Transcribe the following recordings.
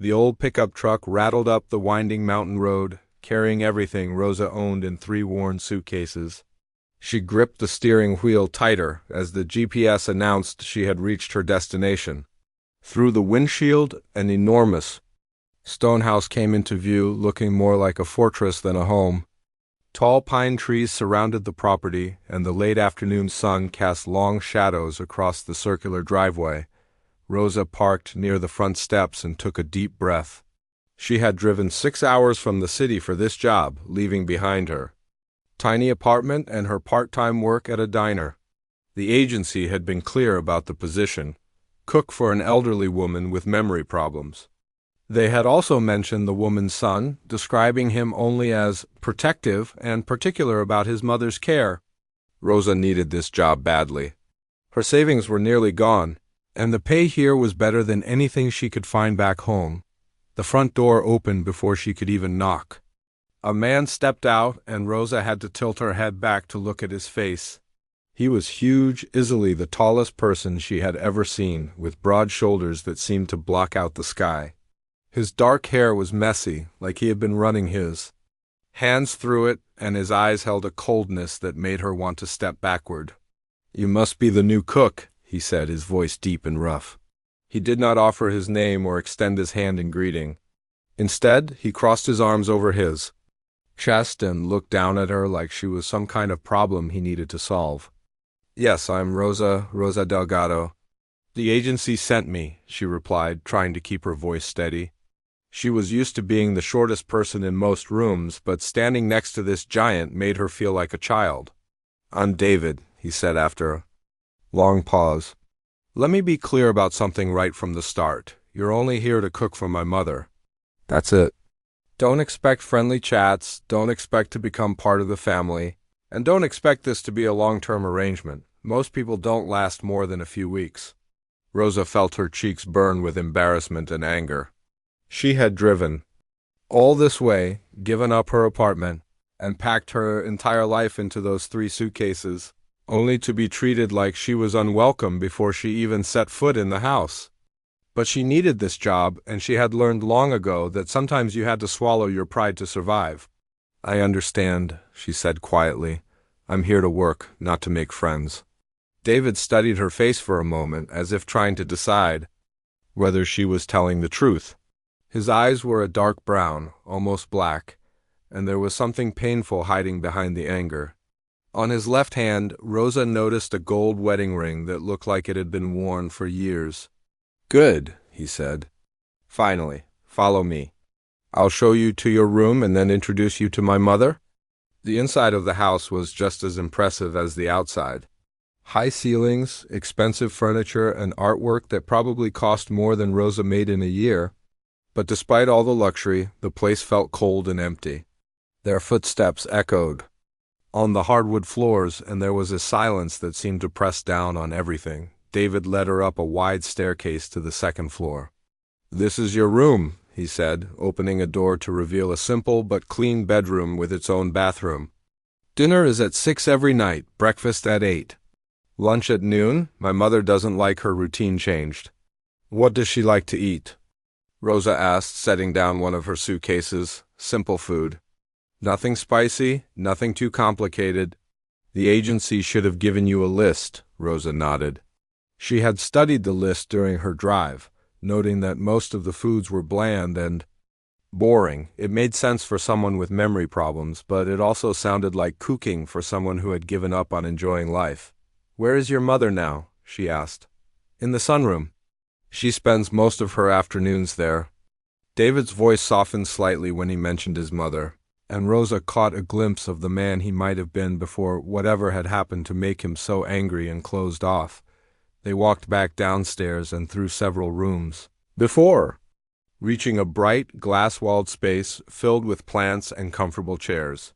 The old pickup truck rattled up the winding mountain road, carrying everything Rosa owned in 3 worn suitcases. She gripped the steering wheel tighter as the GPS announced she had reached her destination. Through the windshield, an enormous stone house came into view, looking more like a fortress than a home. Tall pine trees surrounded the property, and the late afternoon sun cast long shadows across the circular driveway. Rosa parked near the front steps and took a deep breath. She had driven 6 hours from the city for this job, leaving behind her tiny apartment and her part-time work at a diner. The agency had been clear about the position: cook for an elderly woman with memory problems. They had also mentioned the woman's son, describing him only as protective and particular about his mother's care. Rosa needed this job badly. Her savings were nearly gone, and the pay here was better than anything she could find back home. The front door opened before she could even knock. A man stepped out, and Rosa had to tilt her head back to look at his face. He was huge, easily the tallest person she had ever seen, with broad shoulders that seemed to block out the sky. His dark hair was messy, like he had been running his hands through it, and his eyes held a coldness that made her want to step backward. "You must be the new cook," he said, his voice deep and rough. He did not offer his name or extend his hand in greeting. Instead, he crossed his arms over his chest and looked down at her like she was some kind of problem he needed to solve. "Yes, I'm Rosa Delgado. The agency sent me," she replied, trying to keep her voice steady. She was used to being the shortest person in most rooms, but standing next to this giant made her feel like a child. "I'm David," he said after a long pause. "Let me be clear about something right from the start. You're only here to cook for my mother. That's it. Don't expect friendly chats, don't expect to become part of the family, and don't expect this to be a long-term arrangement. Most people don't last more than a few weeks." Rosa felt her cheeks burn with embarrassment and anger. She had driven all this way, given up her apartment, and packed her entire life into those 3 suitcases, only to be treated like she was unwelcome before she even set foot in the house. But she needed this job, and she had learned long ago that sometimes you had to swallow your pride to survive. "I understand," she said quietly. "I'm here to work, not to make friends." David studied her face for a moment, as if trying to decide whether she was telling the truth. His eyes were a dark brown, almost black, and there was something painful hiding behind the anger. On his left hand, Rosa noticed a gold wedding ring that looked like it had been worn for years. "Good," he said. "Finally, follow me. I'll show you to your room and then introduce you to my mother." The inside of the house was just as impressive as the outside. High ceilings, expensive furniture, and artwork that probably cost more than Rosa made in a year. But despite all the luxury, the place felt cold and empty. Their footsteps echoed on the hardwood floors, and there was a silence that seemed to press down on everything. David led her up a wide staircase to the 2nd floor. "This is your room," he said, opening a door to reveal a simple but clean bedroom with its own bathroom. "Dinner is at 6 every night, breakfast at 8. Lunch at noon. My mother doesn't like her routine changed." "What does she like to eat?" Rosa asked, setting down one of her suitcases. "Simple food. Nothing spicy, nothing too complicated." "The agency should have given you a list," Rosa nodded. She had studied the list during her drive, noting that most of the foods were bland and boring. It made sense for someone with memory problems, but it also sounded like cooking for someone who had given up on enjoying life. "Where is your mother now?" she asked. "In the sunroom. She spends most of her afternoons there." David's voice softened slightly when he mentioned his mother, and Rosa caught a glimpse of the man he might have been before whatever had happened to make him so angry and closed off. They walked back downstairs and through several rooms before reaching a bright, glass-walled space filled with plants and comfortable chairs.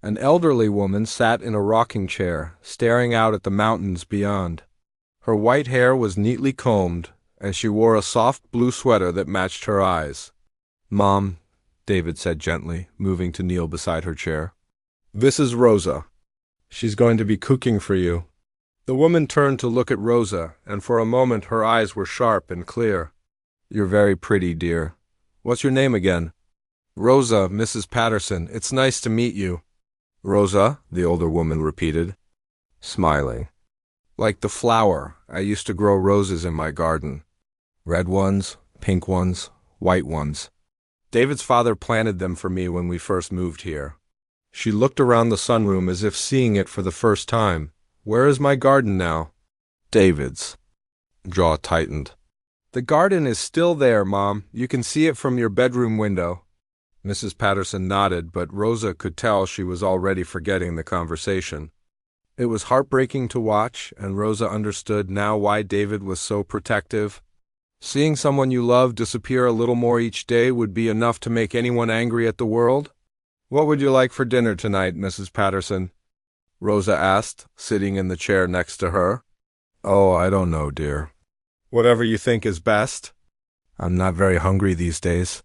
An elderly woman sat in a rocking chair, staring out at the mountains beyond. Her white hair was neatly combed, and she wore a soft blue sweater that matched her eyes. "Mom," David said gently, moving to kneel beside her chair. "This is Rosa. She's going to be cooking for you." The woman turned to look at Rosa, and for a moment her eyes were sharp and clear. "You're very pretty, dear," What's your name again? Rosa, Mrs. Patterson. It's nice to meet you. Rosa, the older woman repeated, smiling. Like the flower, I used to grow roses in my garden. Red ones, pink ones, white ones. David's father planted them for me when we first moved here. She looked around the sunroom as if seeing it for the first time. Where is my garden now? David's jaw tightened. The garden is still there, Mom. You can see it from your bedroom window. Mrs. Patterson nodded, but Rosa could tell she was already forgetting the conversation. It was heartbreaking to watch, and Rosa understood now why David was so protective. Seeing someone you love disappear a little more each day would be enough to make anyone angry at the world. What would you like for dinner tonight, Mrs. Patterson? Rosa asked, sitting in the chair next to her. Oh, I don't know, dear. Whatever you think is best. I'm not very hungry these days.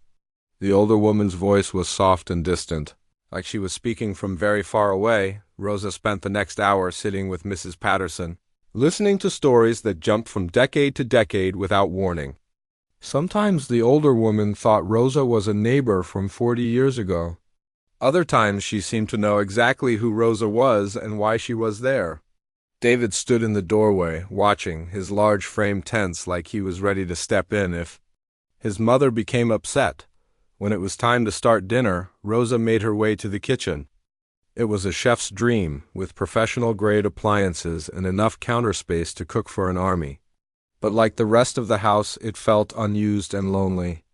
The older woman's voice was soft and distant. Like she was speaking from very far away, Rosa spent the next hour sitting with Mrs. Patterson, listening to stories that jumped from decade to decade without warning. Sometimes the older woman thought Rosa was a neighbor from 40 years ago. Other times she seemed to know exactly who Rosa was and why she was there. David stood in the doorway, watching, his large frame tense like he was ready to step in if his mother became upset. When it was time to start dinner, Rosa made her way to the kitchen. It was a chef's dream, with professional-grade appliances and enough counter space to cook for an army. But like the rest of the house, it felt unused and lonely.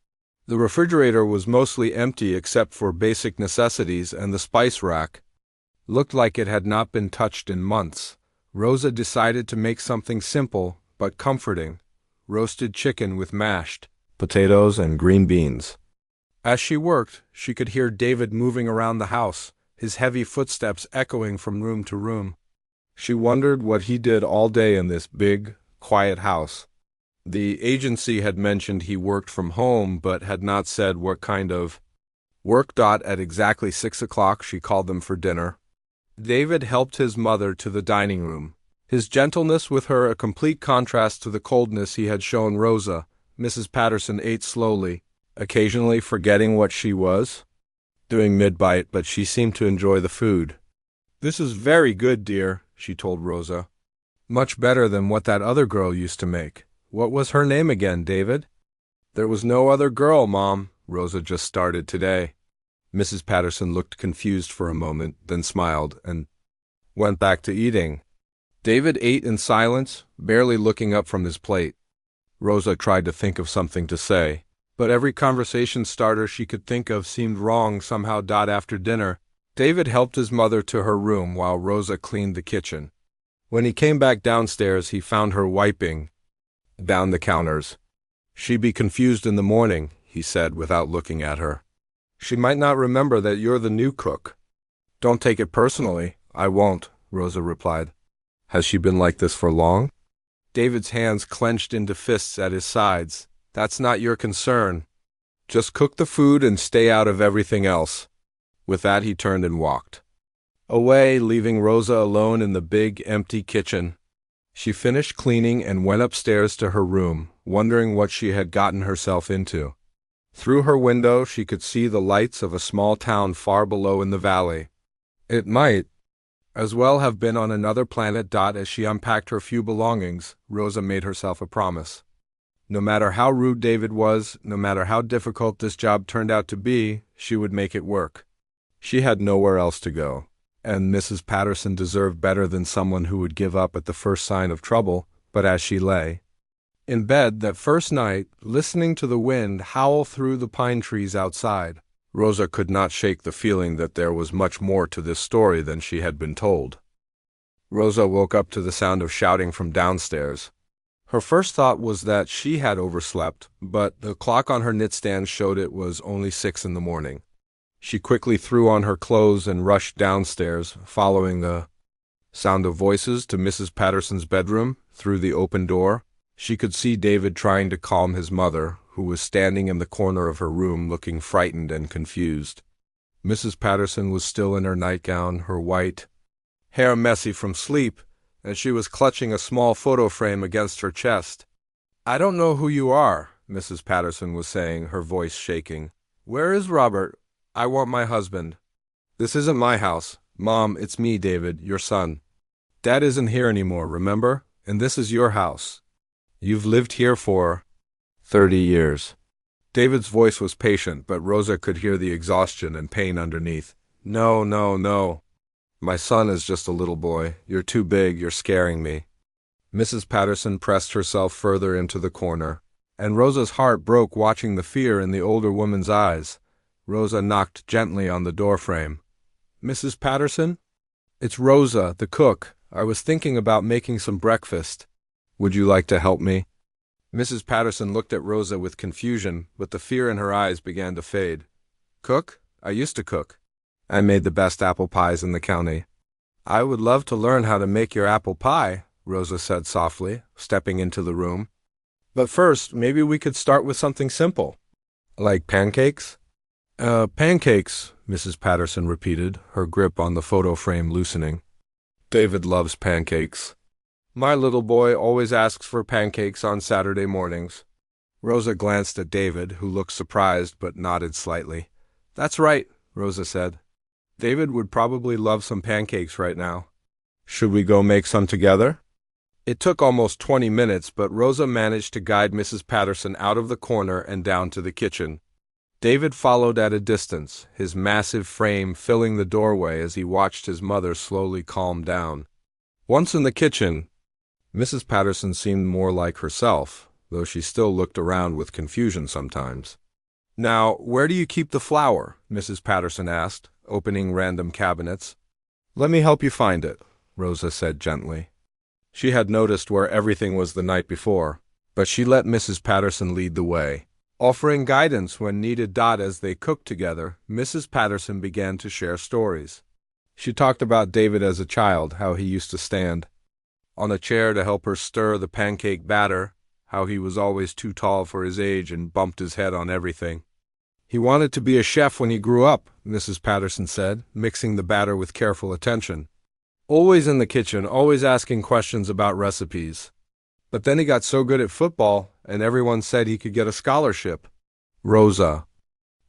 The refrigerator was mostly empty except for basic necessities, and the spice rack looked like it had not been touched in months. Rosa decided to make something simple but comforting: roasted chicken with mashed potatoes and green beans. As she worked, she could hear David moving around the house, his heavy footsteps echoing from room to room. She wondered what he did all day in this big, quiet house. The agency had mentioned he worked from home, but had not said what kind of work. At exactly 6 o'clock, she called them for dinner. David helped his mother to the dining room, his gentleness with her a complete contrast to the coldness he had shown Rosa. Mrs. Patterson ate slowly, occasionally forgetting what she was doing mid-bite, but she seemed to enjoy the food. This is very good, dear, she told Rosa. Much better than what that other girl used to make. What was her name again, David? There was no other girl, Mom. Rosa just started today. Mrs. Patterson looked confused for a moment, then smiled, and went back to eating. David ate in silence, barely looking up from his plate. Rosa tried to think of something to say, but every conversation starter she could think of seemed wrong somehow. After dinner, David helped his mother to her room while Rosa cleaned the kitchen. When he came back downstairs, he found her wiping down the counters. She'd be confused in the morning, he said without looking at her. She might not remember that you're the new cook. Don't take it personally. I won't, Rosa replied. Has she been like this for long? David's hands clenched into fists at his sides. That's not your concern. Just cook the food and stay out of everything else. With that, he turned and walked away, leaving Rosa alone in the big, empty kitchen. She finished cleaning and went upstairs to her room, wondering what she had gotten herself into. Through her window, she could see the lights of a small town far below in the valley. It might as well have been on another planet. As she unpacked her few belongings, Rosa made herself a promise. No matter how rude David was, no matter how difficult this job turned out to be, she would make it work. She had nowhere else to go, and Mrs. Patterson deserved better than someone who would give up at the first sign of trouble. But as she lay in bed that first night, listening to the wind howl through the pine trees outside, Rosa could not shake the feeling that there was much more to this story than she had been told. Rosa woke up to the sound of shouting from downstairs. Her first thought was that she had overslept, but the clock on her nightstand showed it was only 6 in the morning. She quickly threw on her clothes and rushed downstairs, following the sound of voices to Mrs. Patterson's bedroom. Through the open door, she could see David trying to calm his mother, who was standing in the corner of her room looking frightened and confused. Mrs. Patterson was still in her nightgown, her white hair messy from sleep, and she was clutching a small photo frame against her chest. I don't know who you are, Mrs. Patterson was saying, her voice shaking. "Where is Robert? I want my husband." "This isn't my house. Mom, it's me, David, your son. Dad isn't here anymore, remember? And this is your house. You've lived here for 30 years. David's voice was patient, but Rosa could hear the exhaustion and pain underneath. "No, no, no. My son is just a little boy. You're too big, you're scaring me." Mrs. Patterson pressed herself further into the corner, and Rosa's heart broke watching the fear in the older woman's eyes. Rosa knocked gently on the doorframe. "Mrs. Patterson? It's Rosa, the cook. I was thinking about making some breakfast. Would you like to help me?" Mrs. Patterson looked at Rosa with confusion, but the fear in her eyes began to fade. "Cook? I used to cook. I made the best apple pies in the county." "I would love to learn how to make your apple pie," Rosa said softly, stepping into the room. "But first, maybe we could start with something simple." "Like pancakes?" Pancakes," Mrs. Patterson repeated, her grip on the photo frame loosening. "David loves pancakes. My little boy always asks for pancakes on Saturday mornings." Rosa glanced at David, who looked surprised but nodded slightly. "That's right," Rosa said. "David would probably love some pancakes right now. Should we go make some together?" It took almost 20 minutes, but Rosa managed to guide Mrs. Patterson out of the corner and down to the kitchen. David followed at a distance, his massive frame filling the doorway as he watched his mother slowly calm down. Once in the kitchen, Mrs. Patterson seemed more like herself, though she still looked around with confusion sometimes. "Now, where do you keep the flour?" Mrs. Patterson asked, opening random cabinets. "Let me help you find it," Rosa said gently. She had noticed where everything was the night before, but she let Mrs. Patterson lead the way. Offering guidance when needed. As they cooked together, Mrs. Patterson began to share stories. She talked about David as a child, how he used to stand on a chair to help her stir the pancake batter, how he was always too tall for his age and bumped his head on everything. "He wanted to be a chef when he grew up," Mrs. Patterson said, mixing the batter with careful attention. "Always in the kitchen, always asking questions about recipes. But then he got so good at football, and everyone said he could get a scholarship." Rosa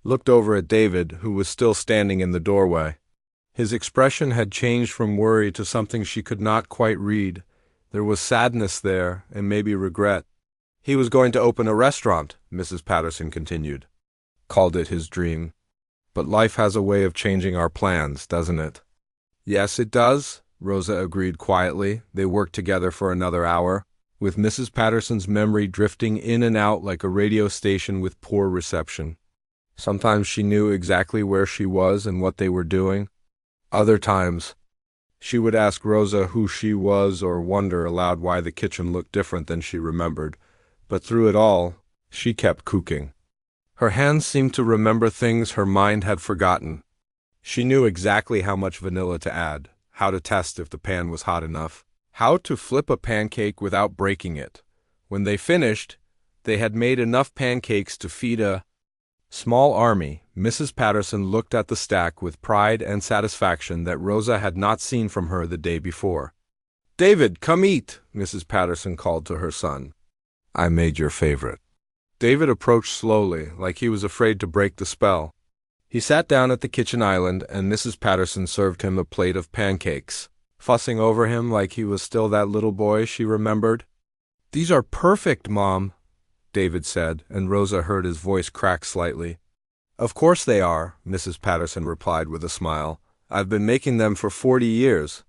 looked over at David, who was still standing in the doorway. His expression had changed from worry to something she could not quite read. There was sadness there, and maybe regret. "He was going to open a restaurant," Mrs. Patterson continued. "Called it his dream. But life has a way of changing our plans, doesn't it?" "Yes, it does," Rosa agreed quietly. They worked together for another hour, with Mrs. Patterson's memory drifting in and out like a radio station with poor reception. Sometimes she knew exactly where she was and what they were doing. Other times, she would ask Rosa who she was or wonder aloud why the kitchen looked different than she remembered. But through it all, she kept cooking. Her hands seemed to remember things her mind had forgotten. She knew exactly how much vanilla to add, how to test if the pan was hot enough, how to flip a pancake without breaking it. When they finished, they had made enough pancakes to feed a small army. Mrs. Patterson looked at the stack with pride and satisfaction that Rosa had not seen from her the day before. "David, come eat," Mrs. Patterson called to her son. "I made your favorite." David approached slowly, like he was afraid to break the spell. He sat down at the kitchen island, and Mrs. Patterson served him a plate of pancakes, fussing over him like he was still that little boy she remembered. "These are perfect, Mom," David said, and Rosa heard his voice crack slightly. "Of course they are," Mrs. Patterson replied with a smile. "I've been making them for 40 years.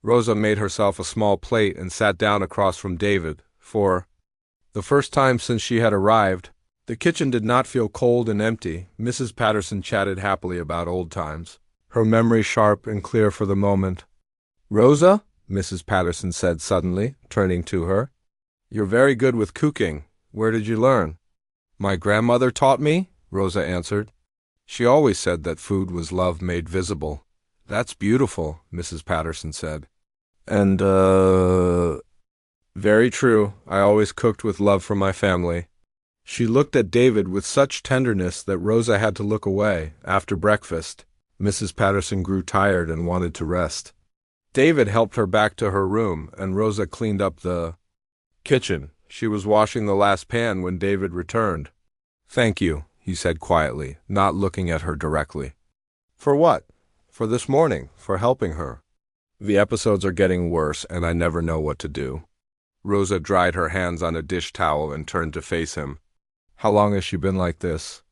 Rosa made herself a small plate and sat down across from David. For the first time since she had arrived, the kitchen did not feel cold and empty. Mrs. Patterson chatted happily about old times, her memory sharp and clear for the moment. "Rosa," Mrs. Patterson said suddenly, turning to her, "you're very good with cooking. Where did you learn?" "My grandmother taught me," Rosa answered. "She always said that food was love made visible." "That's beautiful," Mrs. Patterson said. "And, very true. I always cooked with love for my family." She looked at David with such tenderness that Rosa had to look away. After breakfast, Mrs. Patterson grew tired and wanted to rest. David helped her back to her room, and Rosa cleaned up the kitchen. She was washing the last pan when David returned. "Thank you," he said quietly, not looking at her directly. "For what?" "For this morning, for helping her. The episodes are getting worse, and I never know what to do." Rosa dried her hands on a dish towel and turned to face him. "How long has she been like this?"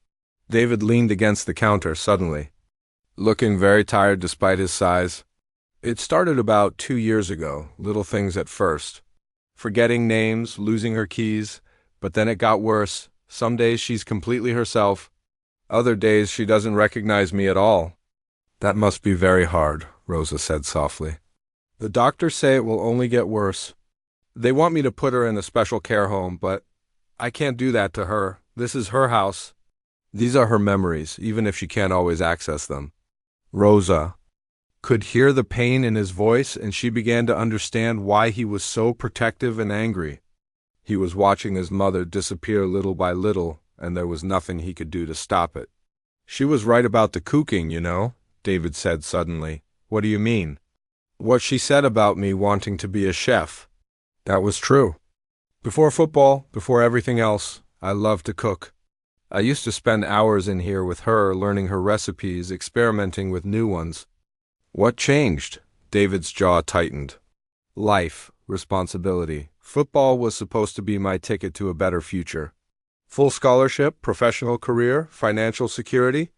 David leaned against the counter suddenly, looking very tired despite his size. "It started about 2 years ago, little things at first. Forgetting names, losing her keys, but then it got worse. Some days she's completely herself. Other days she doesn't recognize me at all." "That must be very hard," Rosa said softly. "The doctors say it will only get worse. They want me to put her in a special care home, but I can't do that to her. This is her house. These are her memories, even if she can't always access them." Rosa could hear the pain in his voice, and she began to understand why he was so protective and angry. He was watching his mother disappear little by little, and there was nothing he could do to stop it. "She was right about the cooking, you know," David said suddenly. "What do you mean?" "What she said about me wanting to be a chef. That was true. Before football, before everything else, I loved to cook. I used to spend hours in here with her, learning her recipes, experimenting with new ones." "What changed?" David's jaw tightened. "Life, responsibility. Football was supposed to be my ticket to a better future. Full scholarship, professional career, financial security.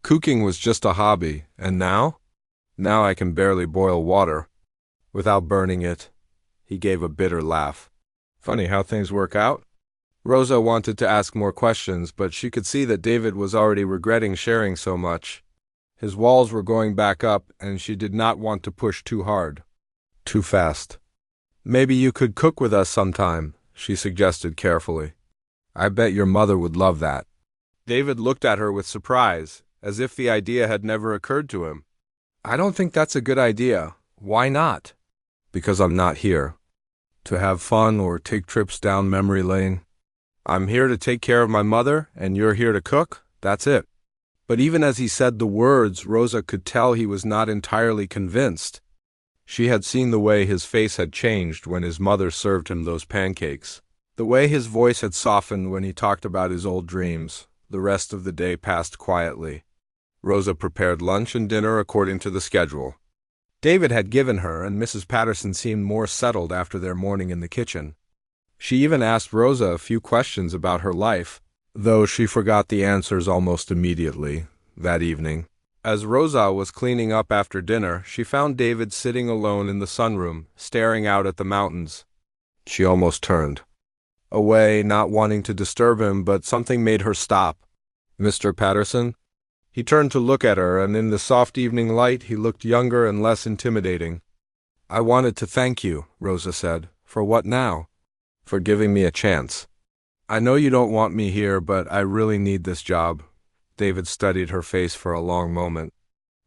Cooking was just a hobby, and now? Now I can barely boil water without burning it." He gave a bitter laugh. "Funny how things work out." Rosa wanted to ask more questions, but she could see that David was already regretting sharing so much. His walls were going back up, and she did not want to push too hard, too fast. "Maybe you could cook with us sometime," she suggested carefully. "I bet your mother would love that." David looked at her with surprise, as if the idea had never occurred to him. "I don't think that's a good idea." "Why not?" "Because I'm not here to have fun or take trips down memory lane. I'm here to take care of my mother, and you're here to cook. That's it." But even as he said the words, Rosa could tell he was not entirely convinced. She had seen the way his face had changed when his mother served him those pancakes, the way his voice had softened when he talked about his old dreams. The rest of the day passed quietly. Rosa prepared lunch and dinner according to the schedule David had given her, and Mrs. Patterson seemed more settled after their morning in the kitchen. She even asked Rosa a few questions about her life, though she forgot the answers almost immediately that evening. As Rosa was cleaning up after dinner, she found David sitting alone in the sunroom, staring out at the mountains. She almost turned away, not wanting to disturb him, but something made her stop. "Mr. Patterson?" He turned to look at her, and in the soft evening light he looked younger and less intimidating. "I wanted to thank you," Rosa said. "For what now?" "For giving me a chance. I know you don't want me here, but I really need this job." David studied her face for a long moment.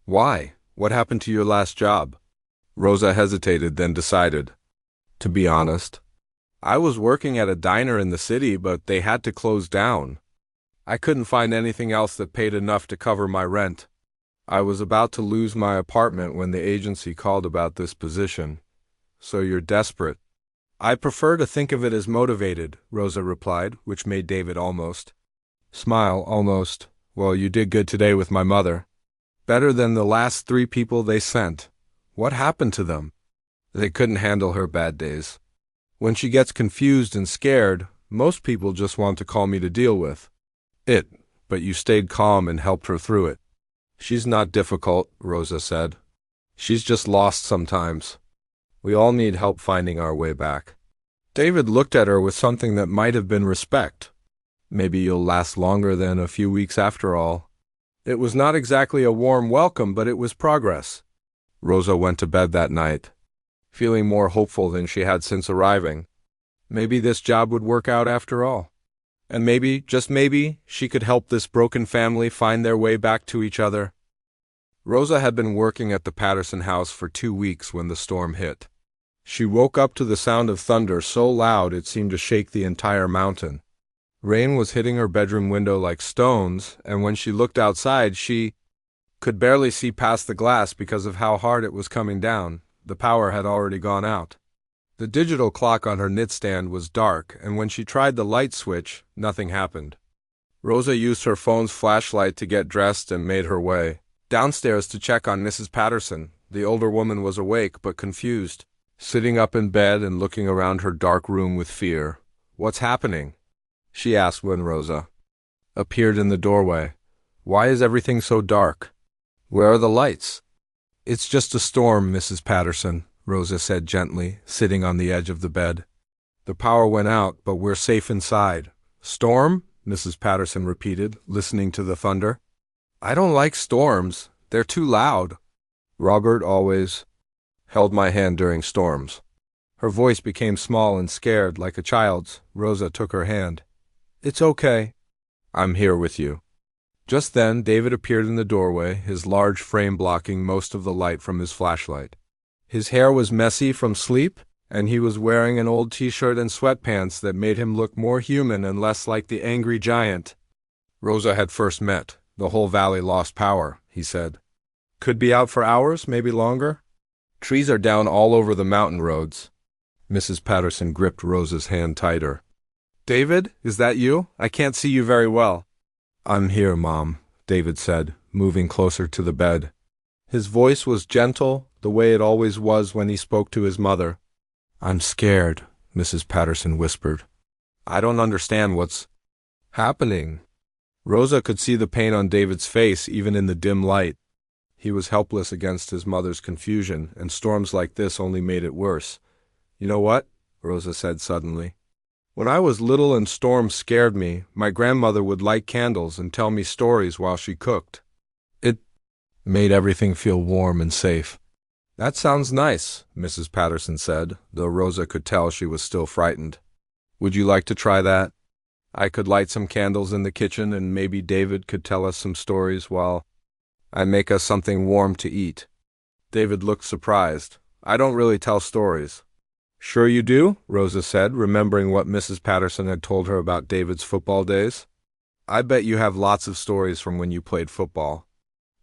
"Why? What happened to your last job?" Rosa hesitated, then decided. "To be honest, I was working at a diner in the city, but they had to close down. I couldn't find anything else that paid enough to cover my rent. I was about to lose my apartment when the agency called about this position." "So you're desperate." "I prefer to think of it as motivated," Rosa replied, which made David almost smile. "Almost. Well, you did good today with my mother. Better than the last 3 people they sent." "What happened to them?" "They couldn't handle her bad days. When she gets confused and scared, most people just want to call me to deal with it, but you stayed calm and helped her through it." "She's not difficult," Rosa said. "She's just lost sometimes. We all need help finding our way back." David looked at her with something that might have been respect. "Maybe you'll last longer than a few weeks after all." It was not exactly a warm welcome, but it was progress. Rosa went to bed that night, feeling more hopeful than she had since arriving. Maybe this job would work out after all. And maybe, just maybe, she could help this broken family find their way back to each other. Rosa had been working at the Patterson house for 2 weeks when the storm hit. She woke up to the sound of thunder so loud it seemed to shake the entire mountain. Rain was hitting her bedroom window like stones, and when she looked outside, she could barely see past the glass because of how hard it was coming down. The power had already gone out. The digital clock on her nightstand was dark, and when she tried the light switch, nothing happened. Rosa used her phone's flashlight to get dressed and made her way downstairs to check on Mrs. Patterson. The older woman was awake but confused, sitting up in bed and looking around her dark room with fear. "What's happening?" she asked when Rosa appeared in the doorway. "Why is everything so dark? Where are the lights?" "It's just a storm, Mrs. Patterson," Rosa said gently, sitting on the edge of the bed. "The power went out, but we're safe inside." "Storm?" Mrs. Patterson repeated, listening to the thunder. "I don't like storms. They're too loud. Robert always held my hand during storms." Her voice became small and scared, like a child's. Rosa took her hand. "It's okay. I'm here with you." Just then, David appeared in the doorway, his large frame blocking most of the light from his flashlight. His hair was messy from sleep, and he was wearing an old t-shirt and sweatpants that made him look more human and less like the angry giant Rosa had first met. "The whole valley lost power," he said. "Could be out for hours, maybe longer. Trees are down all over the mountain roads." Mrs. Patterson gripped Rosa's hand tighter. "David, is that you? I can't see you very well." "I'm here, Mom," David said, moving closer to the bed. His voice was gentle, the way it always was when he spoke to his mother. "I'm scared," Mrs. Patterson whispered. "I don't understand what's happening." Rosa could see the pain on David's face even in the dim light. He was helpless against his mother's confusion, and storms like this only made it worse. "You know what?" Rosa said suddenly. "When I was little and storms scared me, my grandmother would light candles and tell me stories while she cooked. It made everything feel warm and safe." "That sounds nice," Mrs. Patterson said, though Rosa could tell she was still frightened. "Would you like to try that? I could light some candles in the kitchen, and maybe David could tell us some stories while I make us something warm to eat." David looked surprised. "I don't really tell stories." "Sure you do?" Rosa said, remembering what Mrs. Patterson had told her about David's football days. "I bet you have lots of stories from when you played football."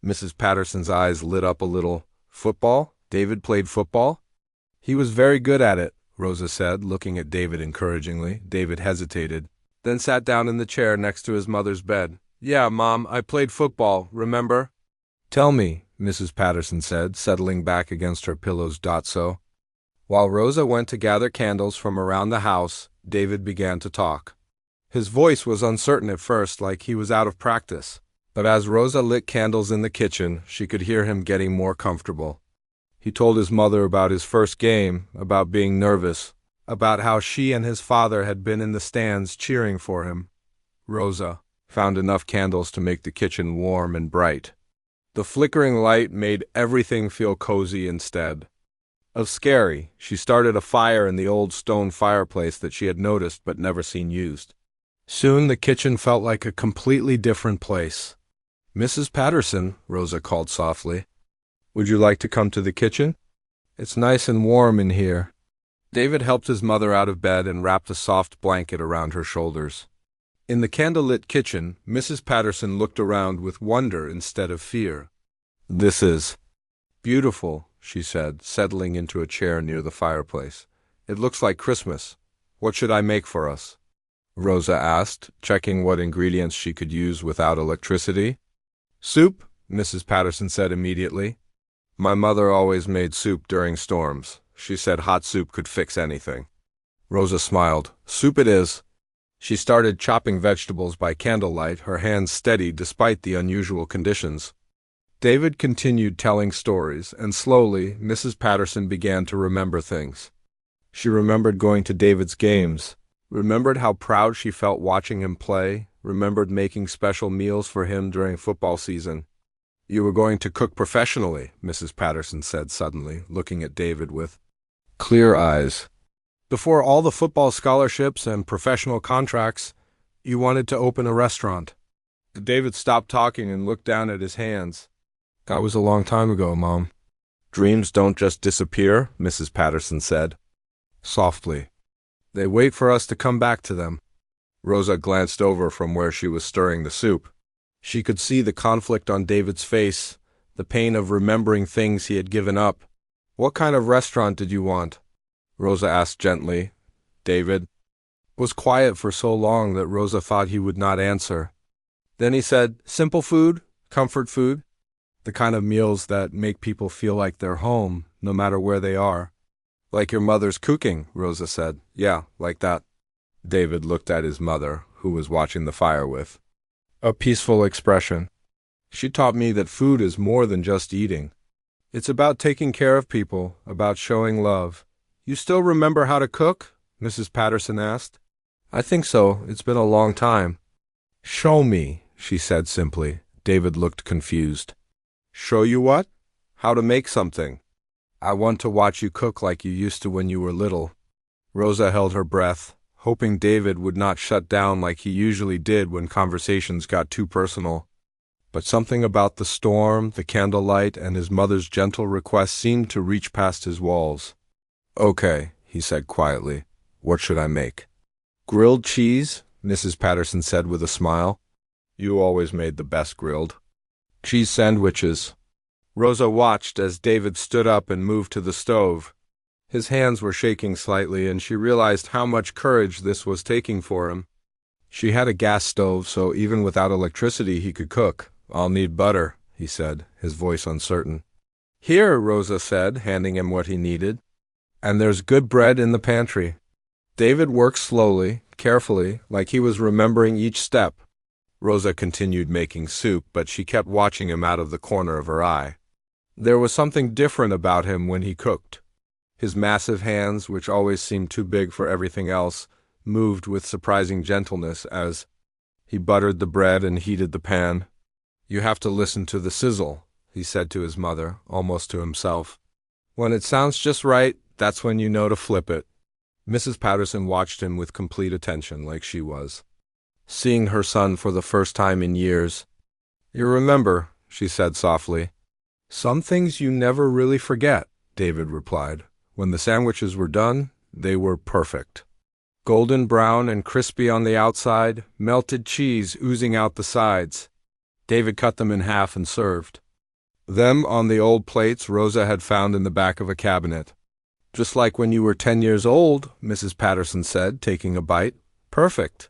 Mrs. Patterson's eyes lit up a little. "Football? David played football?" "He was very good at it," Rosa said, looking at David encouragingly. David hesitated, then sat down in the chair next to his mother's bed. "Yeah, Mom, I played football, remember?" "Tell me," Mrs. Patterson said, settling back against her pillow's dotso. While Rosa went to gather candles from around the house, David began to talk. His voice was uncertain at first, like he was out of practice. But as Rosa lit candles in the kitchen, she could hear him getting more comfortable. He told his mother about his first game, about being nervous, about how she and his father had been in the stands cheering for him. Rosa found enough candles to make the kitchen warm and bright. The flickering light made everything feel cozy instead of scary. She started a fire in the old stone fireplace that she had noticed but never seen used. Soon the kitchen felt like a completely different place. "Mrs. Patterson," Rosa called softly. "Would you like to come to the kitchen? It's nice and warm in here." David helped his mother out of bed and wrapped a soft blanket around her shoulders. In the candlelit kitchen, Mrs. Patterson looked around with wonder instead of fear. "This is beautiful," she said, settling into a chair near the fireplace. "It looks like Christmas. What should I make for us?" Rosa asked, checking what ingredients she could use without electricity. "Soup," Mrs. Patterson said immediately. "My mother always made soup during storms. She said hot soup could fix anything." Rosa smiled. "Soup it is." She started chopping vegetables by candlelight, her hands steady despite the unusual conditions. David continued telling stories, and slowly Mrs. Patterson began to remember things. She remembered going to David's games, remembered how proud she felt watching him play, remembered making special meals for him during football season. "You were going to cook professionally," Mrs. Patterson said suddenly, looking at David with clear eyes. "Before all the football scholarships and professional contracts, you wanted to open a restaurant." David stopped talking and looked down at his hands. "That was a long time ago, Mom." "Dreams don't just disappear," Mrs. Patterson said softly. "They wait for us to come back to them." Rosa glanced over from where she was stirring the soup. She could see the conflict on David's face, the pain of remembering things he had given up. "What kind of restaurant did you want?" Rosa asked gently. David was quiet for so long that Rosa thought he would not answer. Then he said, simple food, comfort food, the kind of meals that make people feel like they're home, no matter where they are. Like your mother's cooking, Rosa said. Yeah, like that. David looked at his mother, who was watching the fire with a peaceful expression. She taught me that food is more than just eating. It's about taking care of people, about showing love. You still remember how to cook? Mrs. Patterson asked. I think so. It's been a long time. Show me, she said simply. David looked confused. Show you what? How to make something. I want to watch you cook like you used to when you were little. Rosa held her breath, hoping David would not shut down like he usually did when conversations got too personal. But something about the storm, the candlelight, and his mother's gentle request seemed to reach past his walls. Okay, he said quietly. What should I make? Grilled cheese, Mrs. Patterson said with a smile. You always made the best grilled. Cheese sandwiches. Rosa watched as David stood up and moved to the stove. His hands were shaking slightly, and she realized how much courage this was taking for him. She had a gas stove, so even without electricity he could cook. I'll need butter, he said, his voice uncertain. Here, Rosa said, handing him what he needed. And there's good bread in the pantry. David worked slowly, carefully, like he was remembering each step. Rosa continued making soup, but she kept watching him out of the corner of her eye. There was something different about him when he cooked. His massive hands, which always seemed too big for everything else, moved with surprising gentleness as he buttered the bread and heated the pan. You have to listen to the sizzle, he said to his mother, almost to himself. When it sounds just right, that's when you know to flip it. Mrs. Patterson watched him with complete attention, like she was seeing her son for the first time in years. You remember, she said softly. Some things you never really forget, David replied. When the sandwiches were done, they were perfect. Golden brown and crispy on the outside, melted cheese oozing out the sides. David cut them in half and served them on the old plates Rosa had found in the back of a cabinet. Just like when you were 10 years old, Mrs. Patterson said, taking a bite. Perfect.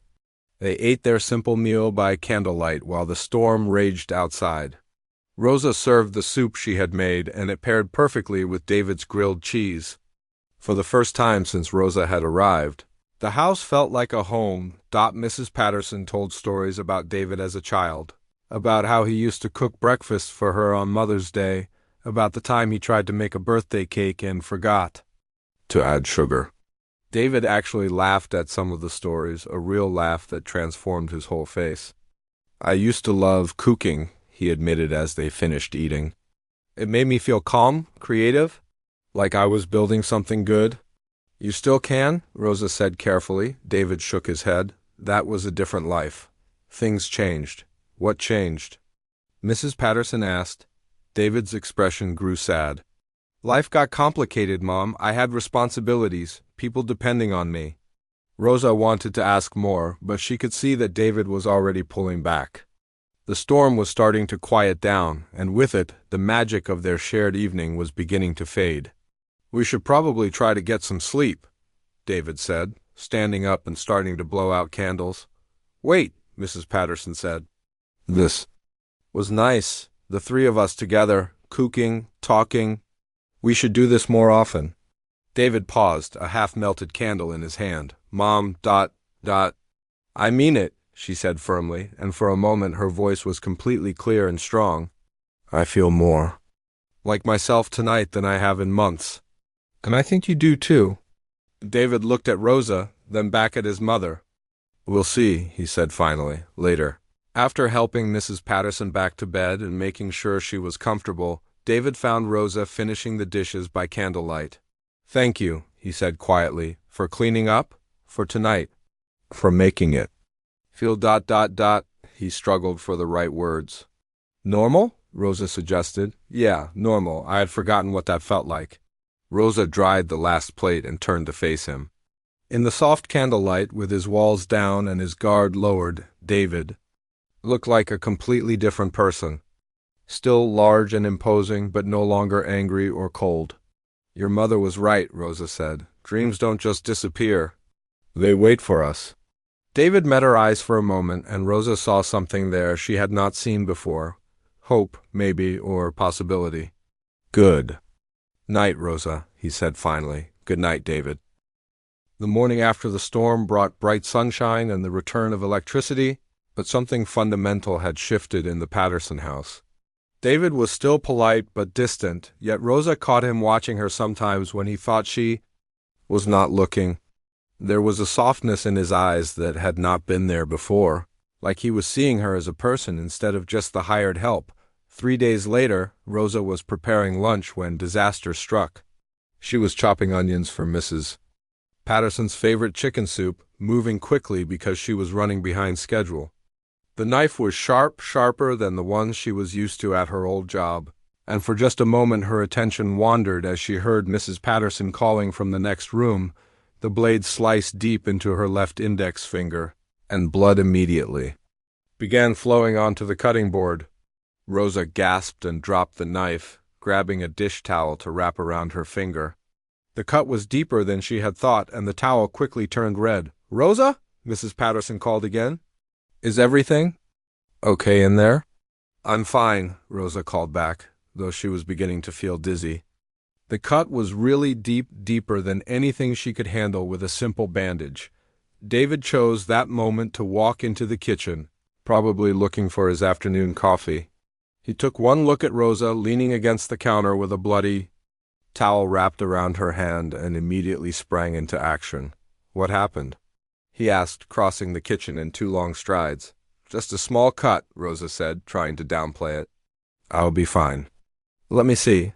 They ate their simple meal by candlelight while the storm raged outside. Rosa served the soup she had made, and it paired perfectly with David's grilled cheese. For the first time since Rosa had arrived, the house felt like a home. Mrs. Patterson told stories about David as a child, about how he used to cook breakfast for her on Mother's Day, about the time he tried to make a birthday cake and forgot to add sugar. David actually laughed at some of the stories, a real laugh that transformed his whole face. I used to love cooking, he admitted as they finished eating. It made me feel calm, creative, like I was building something good. You still can, Rosa said carefully. David shook his head. That was a different life. Things changed. What changed? Mrs. Patterson asked. David's expression grew sad. Life got complicated, Mom. I had responsibilities, people depending on me. Rosa wanted to ask more, but she could see that David was already pulling back. The storm was starting to quiet down, and with it, the magic of their shared evening was beginning to fade. We should probably try to get some sleep, David said, standing up and starting to blow out candles. Wait, Mrs. Patterson said. This was nice, the three of us together, cooking, talking. We should do this more often. David paused, a half-melted candle in his hand. Mom, I mean it, she said firmly, and for a moment her voice was completely clear and strong. I feel more like myself tonight than I have in months. And I think you do too. David looked at Rosa, then back at his mother. We'll see, he said finally, later. After helping Mrs. Patterson back to bed and making sure she was comfortable, David found Rosa finishing the dishes by candlelight. Thank you, he said quietly, for cleaning up, for tonight, for making it. Feel ... he struggled for the right words. Normal? Rosa suggested. Yeah, normal. I had forgotten what that felt like. Rosa dried the last plate and turned to face him. In the soft candlelight, with his walls down and his guard lowered, David looked like a completely different person. Still large and imposing, but no longer angry or cold. Your mother was right, Rosa said. Dreams don't just disappear. They wait for us. David met her eyes for a moment, and Rosa saw something there she had not seen before. Hope, maybe, or possibility. Good night, Rosa, he said finally. Good night, David. The morning after the storm brought bright sunshine and the return of electricity, but something fundamental had shifted in the Patterson house. David was still polite but distant, yet Rosa caught him watching her sometimes when he thought she was not looking. There was a softness in his eyes that had not been there before, like he was seeing her as a person instead of just the hired help. 3 days later, Rosa was preparing lunch when disaster struck. She was chopping onions for Mrs. Patterson's favorite chicken soup, moving quickly because she was running behind schedule. The knife was sharper than the ones she was used to at her old job, and for just a moment her attention wandered as she heard Mrs. Patterson calling from the next room. The blade sliced deep into her left index finger, and blood immediately began flowing onto the cutting board. Rosa gasped and dropped the knife, grabbing a dish towel to wrap around her finger. The cut was deeper than she had thought, and the towel quickly turned red. "Rosa?" Mrs. Patterson called again. "Is everything okay in there?" "I'm fine," Rosa called back, though she was beginning to feel dizzy. The cut was really deeper than anything she could handle with a simple bandage. David chose that moment to walk into the kitchen, probably looking for his afternoon coffee. He took one look at Rosa leaning against the counter with a bloody towel wrapped around her hand and immediately sprang into action. "What happened?" he asked, crossing the kitchen in 2 long strides. "Just a small cut," Rosa said, trying to downplay it. "I'll be fine." "Let me see."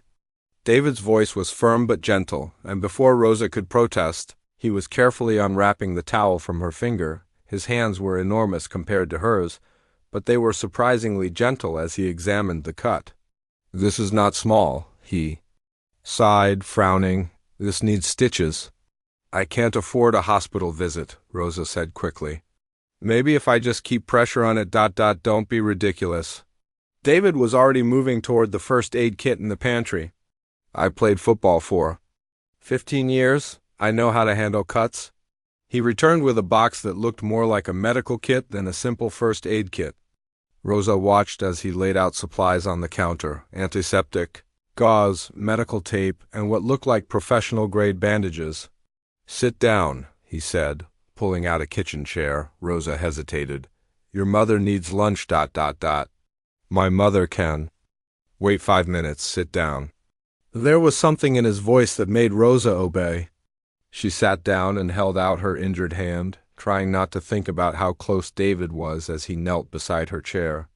David's voice was firm but gentle, and before Rosa could protest, he was carefully unwrapping the towel from her finger. His hands were enormous compared to hers, but they were surprisingly gentle as he examined the cut. "This is not small," he sighed, frowning. "This needs stitches." "I can't afford a hospital visit," Rosa said quickly. "Maybe if I just keep pressure on it. Don't be ridiculous." David was already moving toward the first aid kit in the pantry. "I played football for 15 years. I know how to handle cuts." He returned with a box that looked more like a medical kit than a simple first aid kit. Rosa watched as he laid out supplies on the counter: antiseptic, gauze, medical tape, and what looked like professional-grade bandages. "Sit down," he said, pulling out a kitchen chair. Rosa hesitated. "Your mother needs lunch. My mother can wait 5 minutes. Sit down." There was something in his voice that made Rosa obey. She sat down and held out her injured hand, trying not to think about how close David was as he knelt beside her chair.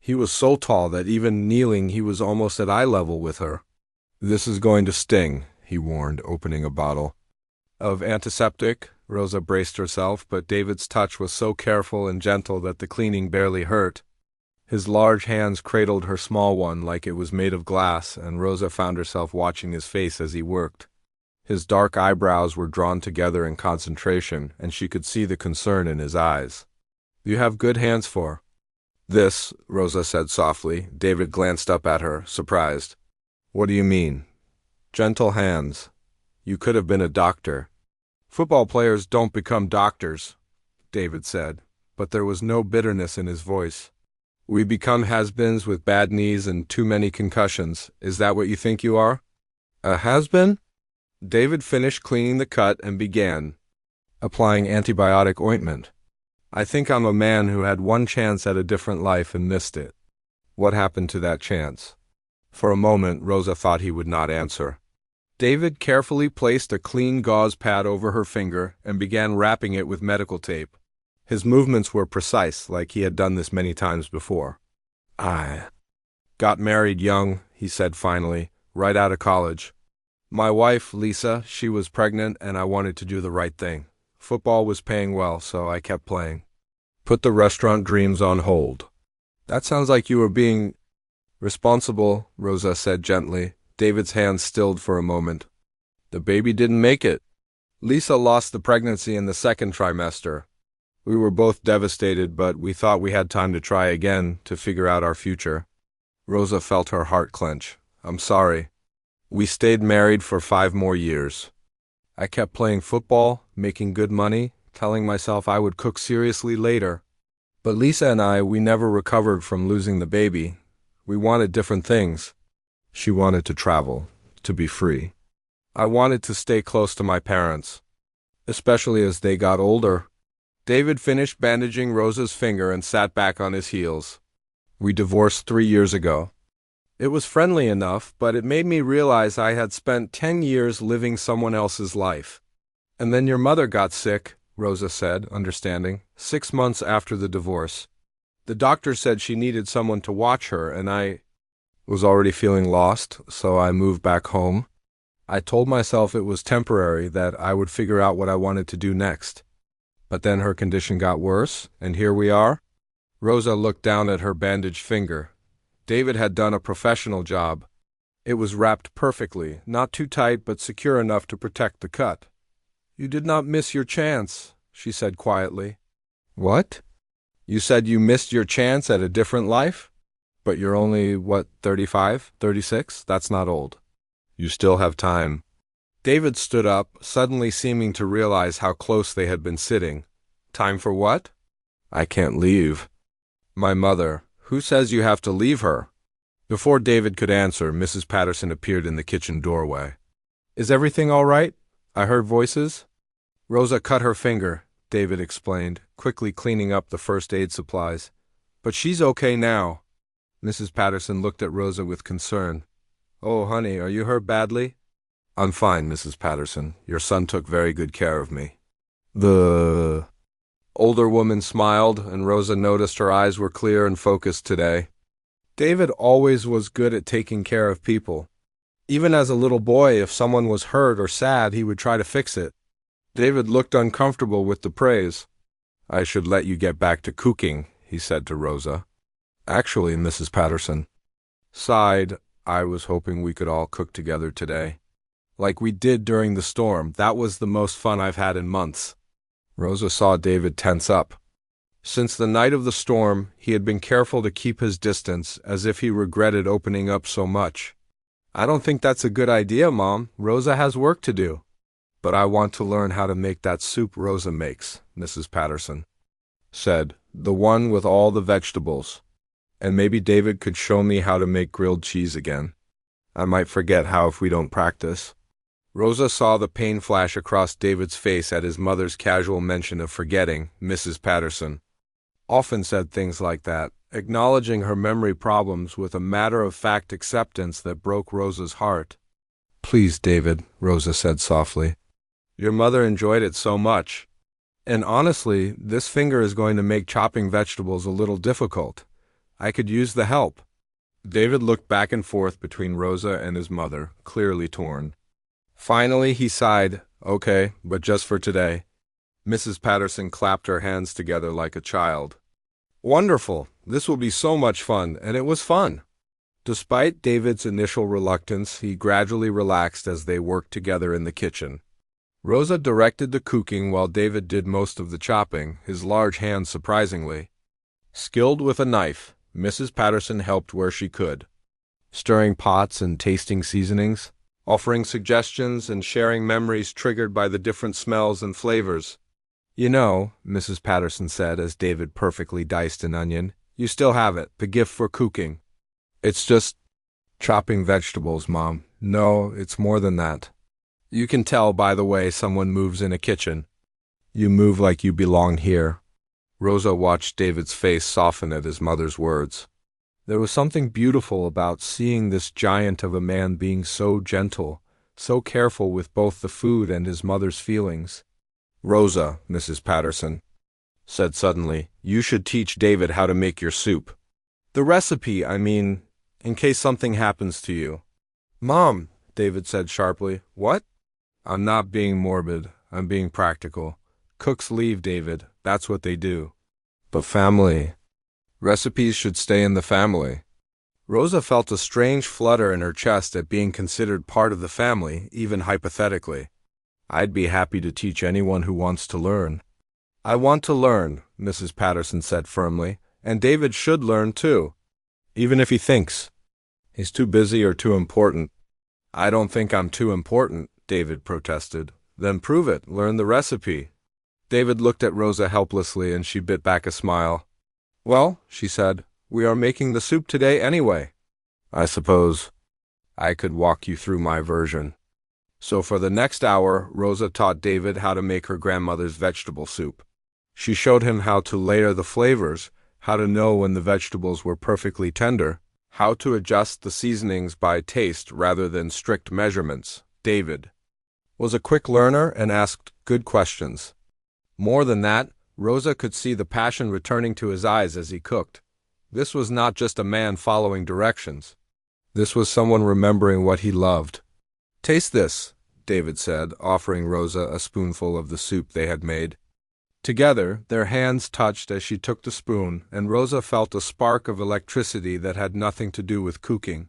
He was so tall that even kneeling he was almost at eye level with her. "This is going to sting," he warned, opening a bottle of antiseptic. Rosa braced herself, but David's touch was so careful and gentle that the cleaning barely hurt. His large hands cradled her small one like it was made of glass, and Rosa found herself watching his face as he worked. His dark eyebrows were drawn together in concentration, and she could see the concern in his eyes. "You have good hands for this," Rosa said softly. David glanced up at her, surprised. "What do you mean?" "Gentle hands. You could have been a doctor." "Football players don't become doctors," David said, but there was no bitterness in his voice. "We become has-beens with bad knees and too many concussions. Is that what you think you are?" "A has-been?" David finished cleaning the cut and began applying antibiotic ointment. "I think I'm a man who had one chance at a different life and missed it." "What happened to that chance?" For a moment, Rosa thought he would not answer. David carefully placed a clean gauze pad over her finger and began wrapping it with medical tape. His movements were precise, like he had done this many times before. "I got married young," he said finally, "right out of college. My wife, Lisa, she was pregnant, and I wanted to do the right thing. Football was paying well, so I kept playing. Put the restaurant dreams on hold." "That sounds like you were being responsible," Rosa said gently. David's hand stilled for a moment. "The baby didn't make it. Lisa lost the pregnancy in the 2nd trimester. We were both devastated, but we thought we had time to try again to figure out our future." Rosa felt her heart clench. "I'm sorry. We stayed married for 5 more years. I kept playing football, making good money, telling myself I would cook seriously later. But Lisa and we never recovered from losing the baby. We wanted different things. She wanted to travel, to be free. I wanted to stay close to my parents, especially as they got older. David finished bandaging Rosa's finger and sat back on his heels. We divorced 3 years ago. It was friendly enough, but it made me realize I had spent 10 years living someone else's life. And then your mother got sick, Rosa said, understanding, 6 months after the divorce. The doctor said she needed someone to watch her, and I was already feeling lost, so I moved back home. I told myself it was temporary, that I would figure out what I wanted to do next. But then her condition got worse, and here we are. Rosa looked down at her bandaged finger. David had done a professional job. It was wrapped perfectly, not too tight but secure enough to protect the cut. You did not miss your chance, she said quietly. What? You said you missed your chance at a different life? But you're only, 35, 36? That's not old. You still have time. David stood up, suddenly seeming to realize how close they had been sitting. Time for what? I can't leave. My mother. Who says you have to leave her? Before David could answer, Mrs. Patterson appeared in the kitchen doorway. Is everything all right? I heard voices. Rosa cut her finger, David explained, quickly cleaning up the first aid supplies. But she's okay now. Mrs. Patterson looked at Rosa with concern. Oh, honey, are you hurt badly? I'm fine, Mrs. Patterson. Your son took very good care of me. The older woman smiled, and Rosa noticed her eyes were clear and focused today. David always was good at taking care of people. Even as a little boy, if someone was hurt or sad, he would try to fix it. David looked uncomfortable with the praise. I should let you get back to cooking, he said to Rosa. Actually, Mrs. Patterson sighed, I was hoping we could all cook together today. Like we did during the storm. That was the most fun I've had in months. Rosa saw David tense up. Since the night of the storm, he had been careful to keep his distance, as if he regretted opening up so much. I don't think that's a good idea, Mom. Rosa has work to do. But I want to learn how to make that soup Rosa makes, Mrs. Patterson said, the one with all the vegetables. And maybe David could show me how to make grilled cheese again. I might forget how if we don't practice. Rosa saw the pain flash across David's face at his mother's casual mention of forgetting. Mrs. Patterson often said things like that, acknowledging her memory problems with a matter-of-fact acceptance that broke Rosa's heart. Please, David, Rosa said softly. Your mother enjoyed it so much. And honestly, this finger is going to make chopping vegetables a little difficult. I could use the help. David looked back and forth between Rosa and his mother, clearly torn. Finally, he sighed, Okay, but just for today. Mrs. Patterson clapped her hands together like a child. Wonderful! This will be so much fun, and it was fun. Despite David's initial reluctance, he gradually relaxed as they worked together in the kitchen. Rosa directed the cooking while David did most of the chopping, his large hands surprisingly skilled with a knife. Mrs. Patterson helped where she could, stirring pots and tasting seasonings, offering suggestions and sharing memories triggered by the different smells and flavors. You know, Mrs. Patterson said as David perfectly diced an onion, you still have it, the gift for cooking. It's just chopping vegetables, Mom. No, it's more than that. You can tell by the way someone moves in a kitchen. You move like you belong here. Rosa watched David's face soften at his mother's words. There was something beautiful about seeing this giant of a man being so gentle, so careful with both the food and his mother's feelings. Rosa, Mrs. Patterson said suddenly, you should teach David how to make your soup. The recipe, I mean, in case something happens to you. Mom, David said sharply, what? I'm not being morbid. I'm being practical. Cooks leave, David. That's what they do. But family. Recipes should stay in the family. Rosa felt a strange flutter in her chest at being considered part of the family, even hypothetically. I'd be happy to teach anyone who wants to learn. I want to learn, Mrs. Patterson said firmly, and David should learn too, even if he thinks he's too busy or too important. I don't think I'm too important, David protested. Then prove it. Learn the recipe. David looked at Rosa helplessly and she bit back a smile. Well, she said, we are making the soup today anyway. I suppose I could walk you through my version. So for the next hour, Rosa taught David how to make her grandmother's vegetable soup. She showed him how to layer the flavors, how to know when the vegetables were perfectly tender, how to adjust the seasonings by taste rather than strict measurements. David was a quick learner and asked good questions. More than that, Rosa could see the passion returning to his eyes as he cooked. This was not just a man following directions. This was someone remembering what he loved. Taste this, David said, offering Rosa a spoonful of the soup they had made. Together, their hands touched as she took the spoon, and Rosa felt a spark of electricity that had nothing to do with cooking.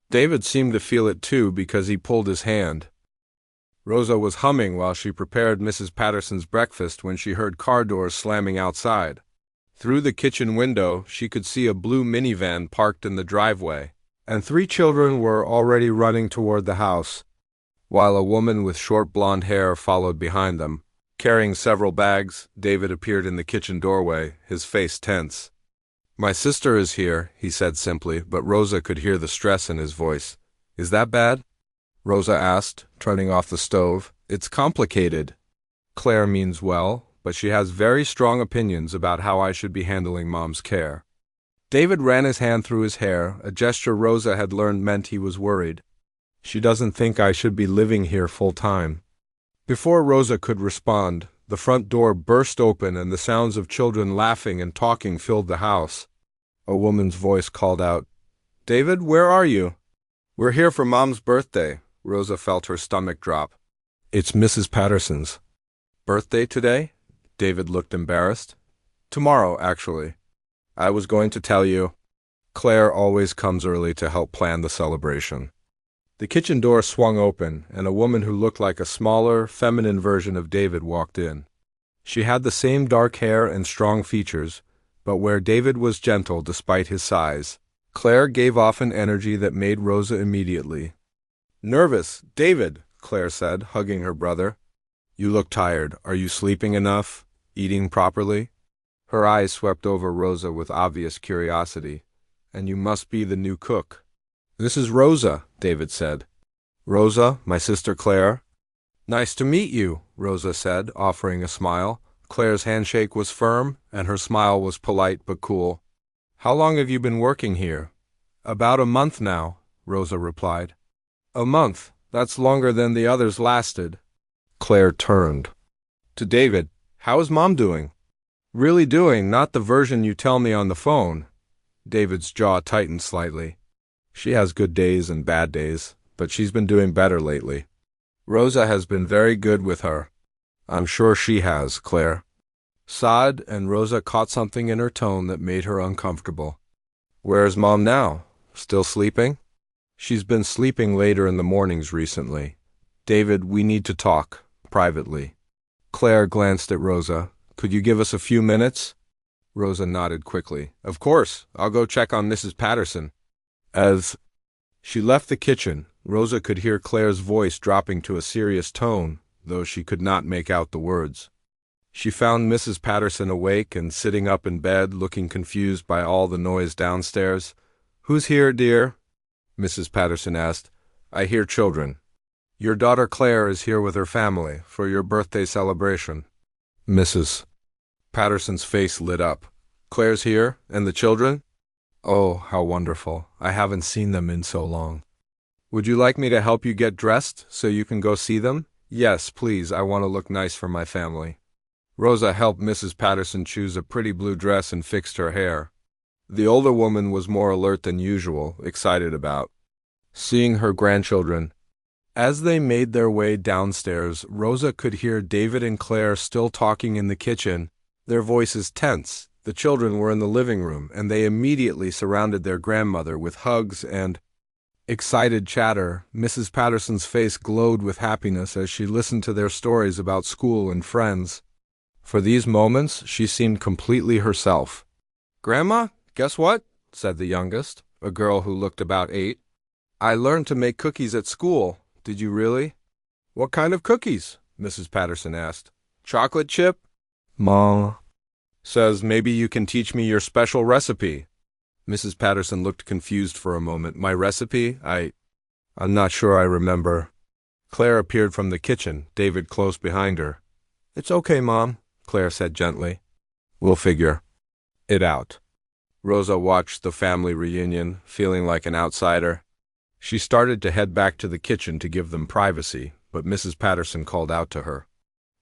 David seemed to feel it too because he pulled his hand. Rosa was humming while she prepared Mrs. Patterson's breakfast when she heard car doors slamming outside. Through the kitchen window, she could see a blue minivan parked in the driveway, and 3 children were already running toward the house, while a woman with short blonde hair followed behind them. Carrying several bags, David appeared in the kitchen doorway, his face tense. My sister is here, he said simply, but Rosa could hear the stress in his voice. Is that bad? Rosa asked, turning off the stove. It's complicated. Claire means well, but she has very strong opinions about how I should be handling Mom's care. David ran his hand through his hair, a gesture Rosa had learned meant he was worried. She doesn't think I should be living here full time. Before Rosa could respond, the front door burst open and the sounds of children laughing and talking filled the house. A woman's voice called out, David, where are you? We're here for Mom's birthday. Rosa felt her stomach drop. It's Mrs. Patterson's birthday today? David looked embarrassed. Tomorrow, actually. I was going to tell you. Claire always comes early to help plan the celebration. The kitchen door swung open, and a woman who looked like a smaller, feminine version of David walked in. She had the same dark hair and strong features, but where David was gentle despite his size, Claire gave off an energy that made Rosa immediately nervous. David, Claire said, hugging her brother. You look tired. Are you sleeping enough? Eating properly? Her eyes swept over Rosa with obvious curiosity. And you must be the new cook. This is Rosa, David said. Rosa, my sister Claire. Nice to meet you, Rosa said, offering a smile. Claire's handshake was firm, and her smile was polite but cool. How long have you been working here? About a month now, Rosa replied. A month? That's longer than the others lasted. Claire turned to David. How is Mom doing? Really doing, not the version you tell me on the phone. David's jaw tightened slightly. She has good days and bad days, but she's been doing better lately. Rosa has been very good with her. I'm sure she has, Claire sighed, and Rosa caught something in her tone that made her uncomfortable. Where's Mom now? Still sleeping? She's been sleeping later in the mornings recently. David, we need to talk, privately. Claire glanced at Rosa. Could you give us a few minutes? Rosa nodded quickly. Of course. I'll go check on Mrs. Patterson. As she left the kitchen, Rosa could hear Claire's voice dropping to a serious tone, though she could not make out the words. She found Mrs. Patterson awake and sitting up in bed, looking confused by all the noise downstairs. Who's here, dear? Mrs. Patterson asked. I hear children. Your daughter Claire is here with her family for your birthday celebration. Mrs. Patterson's face lit up. Claire's here, and the children? Oh, how wonderful. I haven't seen them in so long. Would you like me to help you get dressed so you can go see them? Yes, please. I want to look nice for my family. Rosa helped Mrs. Patterson choose a pretty blue dress and fixed her hair. The older woman was more alert than usual, excited about seeing her grandchildren. As they made their way downstairs, Rosa could hear David and Claire still talking in the kitchen, their voices tense. The children were in the living room, and they immediately surrounded their grandmother with hugs and excited chatter. Mrs. Patterson's face glowed with happiness as she listened to their stories about school and friends. For these moments, she seemed completely herself. Grandma, guess what? Said the youngest, a girl who looked about 8. I learned to make cookies at school. Did you really? What kind of cookies? Mrs. Patterson asked. Chocolate chip? Mom says maybe you can teach me your special recipe. Mrs. Patterson looked confused for a moment. My recipe? I'm not sure I remember. Claire appeared from the kitchen, David close behind her. It's okay, Mom, Claire said gently. We'll figure it out. Rosa watched the family reunion, feeling like an outsider. She started to head back to the kitchen to give them privacy, but Mrs. Patterson called out to her.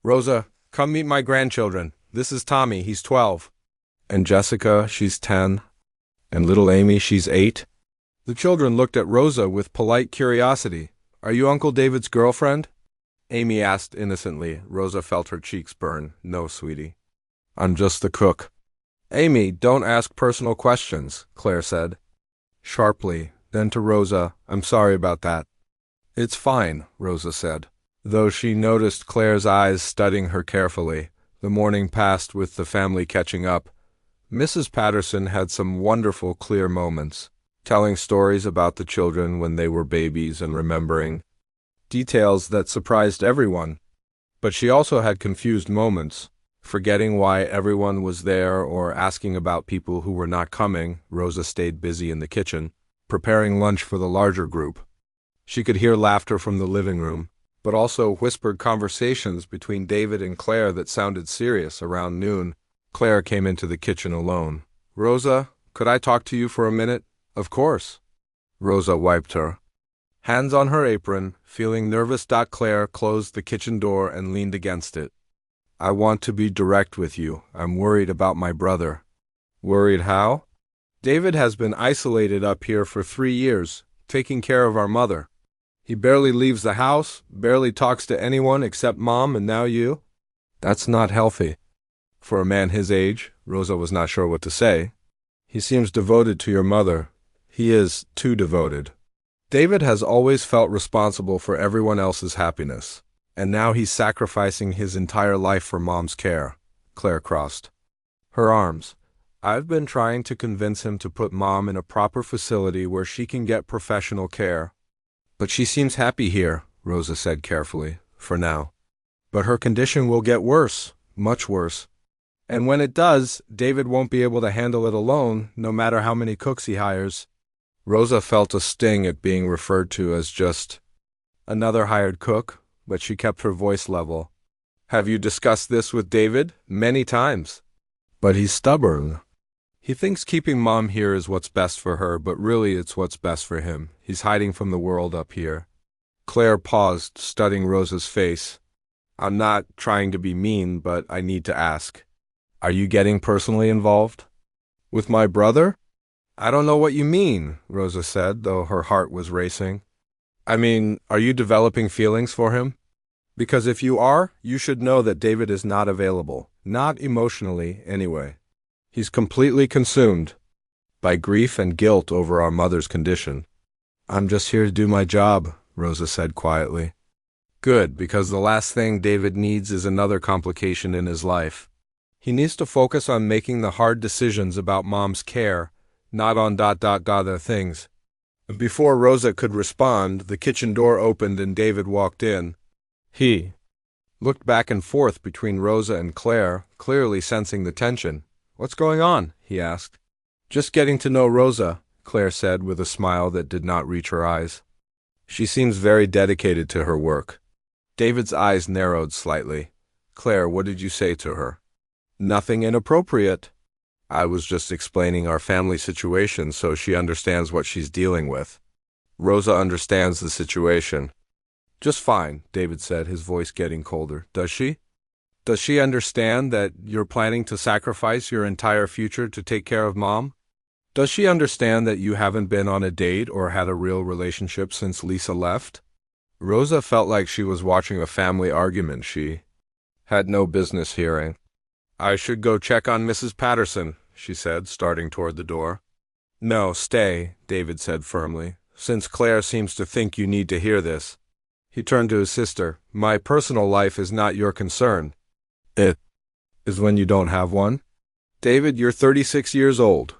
Rosa, come meet my grandchildren. This is Tommy, he's 12. And Jessica, she's 10. And little Amy, she's 8. The children looked at Rosa with polite curiosity. Are you Uncle David's girlfriend? Amy asked innocently. Rosa felt her cheeks burn. No, sweetie. I'm just the cook. Amy, don't ask personal questions, Claire said. Sharply, then to Rosa, I'm sorry about that. It's fine, Rosa said, though she noticed Claire's eyes studying her carefully. The morning passed with the family catching up. Mrs. Patterson had some wonderful clear moments, telling stories about the children when they were babies and remembering details that surprised everyone. But she also had confused moments, forgetting why everyone was there or asking about people who were not coming. Rosa stayed busy in the kitchen, preparing lunch for the larger group. She could hear laughter from the living room, but also whispered conversations between David and Claire that sounded serious. Around noon, Claire came into the kitchen alone. Rosa, could I talk to you for a minute? Of course. Rosa wiped her hands on her apron, feeling nervous. Claire closed the kitchen door and leaned against it. I want to be direct with you. I'm worried about my brother. Worried how? David has been isolated up here for 3 years, taking care of our mother. He barely leaves the house, barely talks to anyone except Mom and now you. That's not healthy. For a man his age, Rosa was not sure what to say. He seems devoted to your mother. He is too devoted. David has always felt responsible for everyone else's happiness, and now he's sacrificing his entire life for Mom's care. Claire crossed her arms. I've been trying to convince him to put Mom in a proper facility where she can get professional care. But she seems happy here, Rosa said carefully, for now. But her condition will get worse, much worse. And when it does, David won't be able to handle it alone, no matter how many cooks he hires. Rosa felt a sting at being referred to as just another hired cook, but she kept her voice level. Have you discussed this with David? Many times. But he's stubborn. He thinks keeping Mom here is what's best for her, but really it's what's best for him. He's hiding from the world up here. Claire paused, studying Rosa's face. I'm not trying to be mean, but I need to ask. Are you getting personally involved? With my brother? I don't know what you mean, Rosa said, though her heart was racing. I mean, are you developing feelings for him? Because if you are, you should know that David is not available. Not emotionally, anyway. He's completely consumed by grief and guilt over our mother's condition. I'm just here to do my job, Rosa said quietly. Good, because the last thing David needs is another complication in his life. He needs to focus on making the hard decisions about Mom's care, not on other things. Before Rosa could respond, the kitchen door opened and David walked in. He looked back and forth between Rosa and Claire, clearly sensing the tension. What's going on? He asked. Just getting to know Rosa, Claire said with a smile that did not reach her eyes. She seems very dedicated to her work. David's eyes narrowed slightly. Claire, what did you say to her? Nothing inappropriate. I was just explaining our family situation so she understands what she's dealing with. Rosa understands the situation. Just fine, David said, his voice getting colder. Does she? Does she understand that you're planning to sacrifice your entire future to take care of Mom? Does she understand that you haven't been on a date or had a real relationship since Lisa left? Rosa felt like she was watching a family argument she had no business hearing. I should go check on Mrs. Patterson, she said, starting toward the door. No, stay, David said firmly, since Claire seems to think you need to hear this. He turned to his sister. My personal life is not your concern. It is when you don't have one. David, you're 36 years old.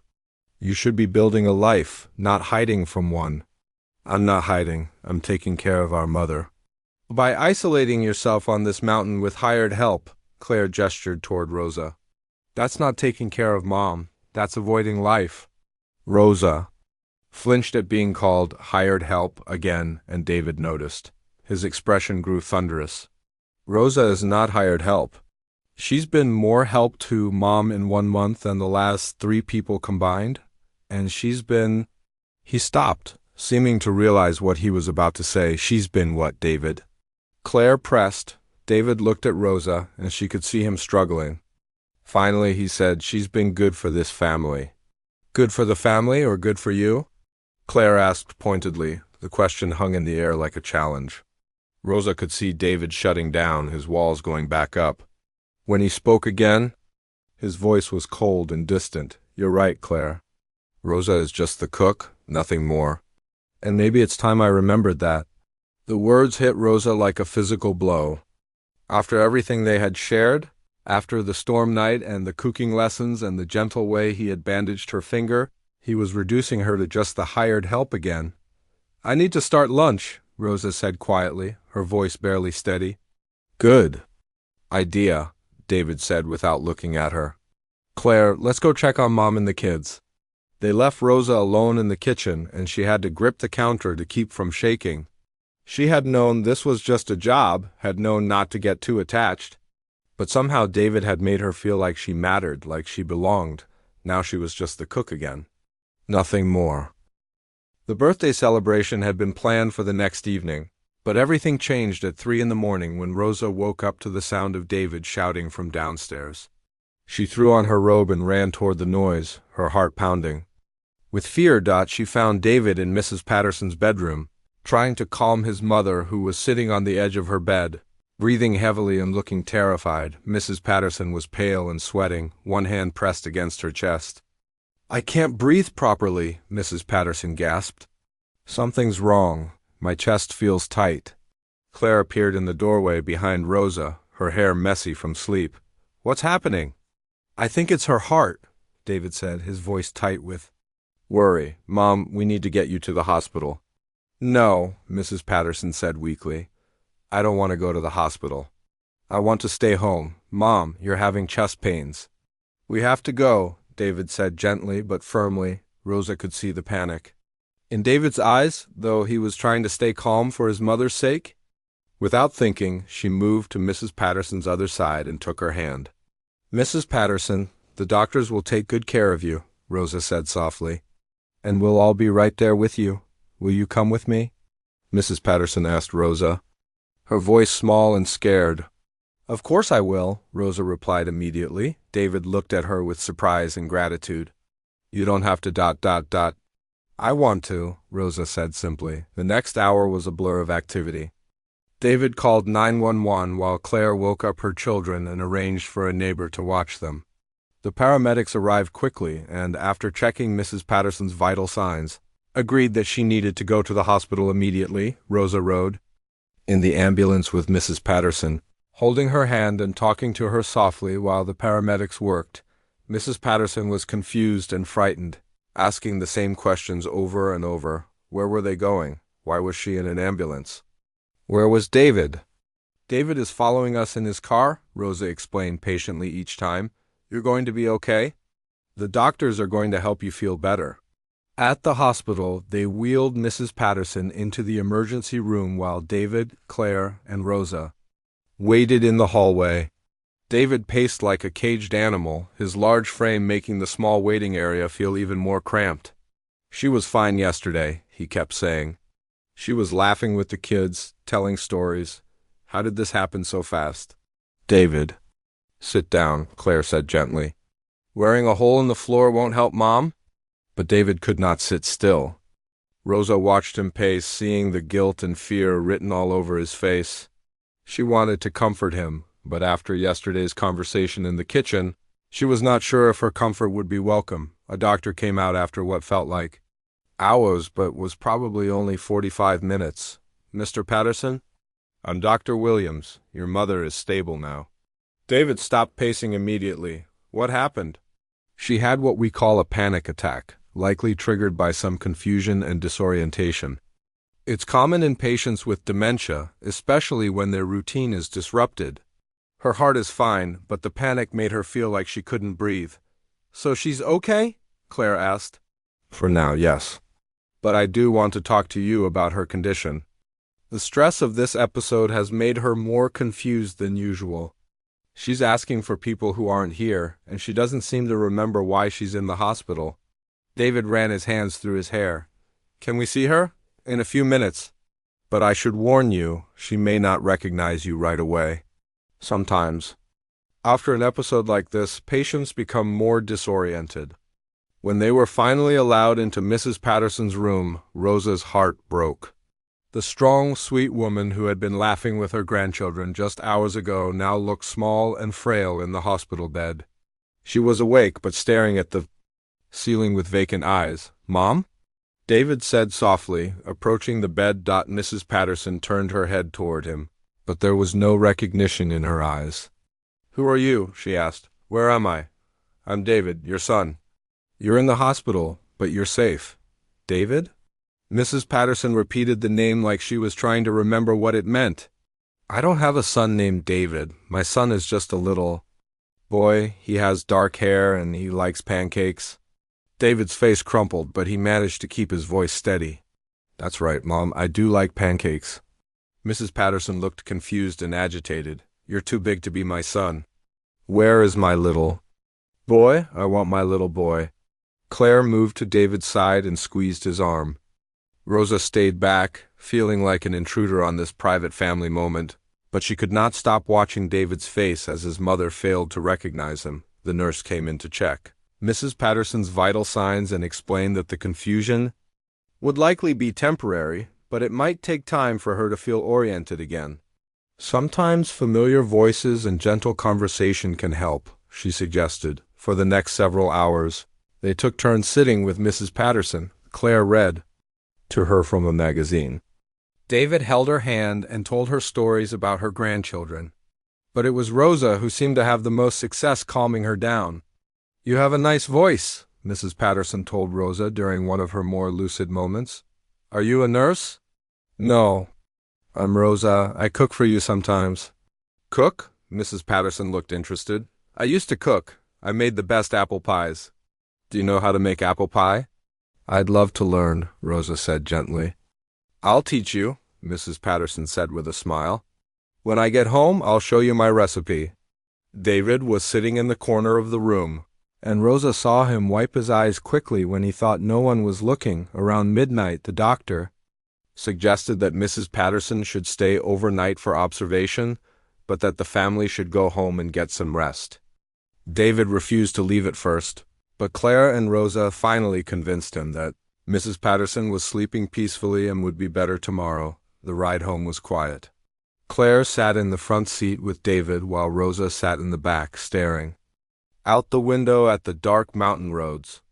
You should be building a life, not hiding from one. I'm not hiding. I'm taking care of our mother. By isolating yourself on this mountain with hired help, Claire gestured toward Rosa. That's not taking care of Mom. That's avoiding life. Rosa flinched at being called hired help again, and David noticed. His expression grew thunderous. Rosa is not hired help. She's been more help to Mom in 1 month than the last 3 people combined, and she's been— He stopped, seeming to realize what he was about to say. She's been what, David? Claire pressed. David looked at Rosa, and she could see him struggling. Finally, he said, she's been good for this family. Good for the family or good for you? Claire asked pointedly. The question hung in the air like a challenge. Rosa could see David shutting down, his walls going back up. When he spoke again, his voice was cold and distant. You're right, Claire. Rosa is just the cook, nothing more. And maybe it's time I remembered that. The words hit Rosa like a physical blow. After everything they had shared, after the storm night and the cooking lessons and the gentle way he had bandaged her finger, he was reducing her to just the hired help again. I need to start lunch, Rosa said quietly, her voice barely steady. Good idea, David said without looking at her. Claire, let's go check on Mom and the kids. They left Rosa alone in the kitchen, and she had to grip the counter to keep from shaking. She had known this was just a job, had known not to get too attached. But somehow David had made her feel like she mattered, like she belonged. Now she was just the cook again. Nothing more. The birthday celebration had been planned for the next evening, but everything changed at 3 in the morning when Rosa woke up to the sound of David shouting from downstairs. She threw on her robe and ran toward the noise, her heart pounding. With fear, she found David in Mrs. Patterson's bedroom, trying to calm his mother, who was sitting on the edge of her bed, breathing heavily and looking terrified. Mrs. Patterson was pale and sweating, one hand pressed against her chest. I can't breathe properly, Mrs. Patterson gasped. Something's wrong. My chest feels tight. Claire appeared in the doorway behind Rosa, her hair messy from sleep. What's happening? I think it's her heart, David said, his voice tight with worry. Mom, we need to get you to the hospital. No, Mrs. Patterson said weakly. I don't want to go to the hospital. I want to stay home. Mom, you're having chest pains. We have to go, David said gently but firmly. Rosa could see the panic in David's eyes, though he was trying to stay calm for his mother's sake. Without thinking, she moved to Mrs. Patterson's other side and took her hand. Mrs. Patterson, the doctors will take good care of you, Rosa said softly. And we'll all be right there with you. Will you come with me? Mrs. Patterson asked Rosa, her voice small and scared. Of course I will, Rosa replied immediately. David looked at her with surprise and gratitude. You don't have to ... I want to, Rosa said simply. The next hour was a blur of activity. David called 911 while Claire woke up her children and arranged for a neighbor to watch them. The paramedics arrived quickly and, after checking Mrs. Patterson's vital signs, agreed that she needed to go to the hospital immediately. Rosa rode in the ambulance with Mrs. Patterson, holding her hand and talking to her softly while the paramedics worked. Mrs. Patterson was confused and frightened, asking the same questions over and over. Where were they going? Why was she in an ambulance? Where was David? David is following us in his car, Rosa explained patiently each time. You're going to be okay? The doctors are going to help you feel better. At the hospital, they wheeled Mrs. Patterson into the emergency room while David, Claire, and Rosa waited in the hallway. David paced like a caged animal, his large frame making the small waiting area feel even more cramped. She was fine yesterday, he kept saying. She was laughing with the kids, telling stories. How did this happen so fast? David. Sit down, Claire said gently. Wearing a hole in the floor won't help Mom? But David could not sit still. Rosa watched him pace, seeing the guilt and fear written all over his face. She wanted to comfort him, but after yesterday's conversation in the kitchen, she was not sure if her comfort would be welcome. A doctor came out after what felt like hours, but was probably only 45 minutes. Mr. Patterson? I'm Dr. Williams. Your mother is stable now. David stopped pacing immediately. What happened? She had what we call a panic attack, likely triggered by some confusion and disorientation. It's common in patients with dementia, especially when their routine is disrupted. Her heart is fine, but the panic made her feel like she couldn't breathe. So she's okay? Claire asked. For now, yes. But I do want to talk to you about her condition. The stress of this episode has made her more confused than usual. She's asking for people who aren't here, and she doesn't seem to remember why she's in the hospital. David ran his hands through his hair. Can we see her? In a few minutes. But I should warn you, she may not recognize you right away. Sometimes. After an episode like this, patients become more disoriented. When they were finally allowed into Mrs. Patterson's room, Rosa's heart broke. The strong, sweet woman who had been laughing with her grandchildren just hours ago now looked small and frail in the hospital bed. She was awake but staring at the ceiling with vacant eyes. "Mom?" David said softly, approaching the bed. Mrs. Patterson turned her head toward him, but there was no recognition in her eyes. "Who are you?" she asked. "Where am I?" "I'm David, your son." "You're in the hospital, but you're safe." "David?" Mrs. Patterson repeated the name like she was trying to remember what it meant. "I don't have a son named David. My son is just a little boy. He has dark hair and he likes pancakes." David's face crumpled, but he managed to keep his voice steady. "That's right, Mom, I do like pancakes." Mrs. Patterson looked confused and agitated. "You're too big to be my son." "Where is my little boy? I want my little boy." Claire moved to David's side and squeezed his arm. Rosa stayed back, feeling like an intruder on this private family moment, but she could not stop watching David's face as his mother failed to recognize him. The nurse came in to check Mrs. Patterson's vital signs and explained that the confusion would likely be temporary, but it might take time for her to feel oriented again. "Sometimes familiar voices and gentle conversation can help," she suggested. For the next several hours, they took turns sitting with Mrs. Patterson. Claire read to her from a magazine. David held her hand and told her stories about her grandchildren. But it was Rosa who seemed to have the most success calming her down. "You have a nice voice," Mrs. Patterson told Rosa during one of her more lucid moments. "Are you a nurse?" "No. I'm Rosa. I cook for you sometimes." "Cook?" Mrs. Patterson looked interested. "I used to cook. I made the best apple pies." "Do you know how to make apple pie?" "I'd love to learn," Rosa said gently. "I'll teach you," Mrs. Patterson said with a smile. "When I get home, I'll show you my recipe." David was sitting in the corner of the room, and Rosa saw him wipe his eyes quickly when he thought no one was looking. Around midnight, the doctor suggested that Mrs. Patterson should stay overnight for observation, but that the family should go home and get some rest. David refused to leave at first, but Claire and Rosa finally convinced him that Mrs. Patterson was sleeping peacefully and would be better tomorrow. The ride home was quiet. Claire sat in the front seat with David while Rosa sat in the back, staring out the window at the dark mountain roads.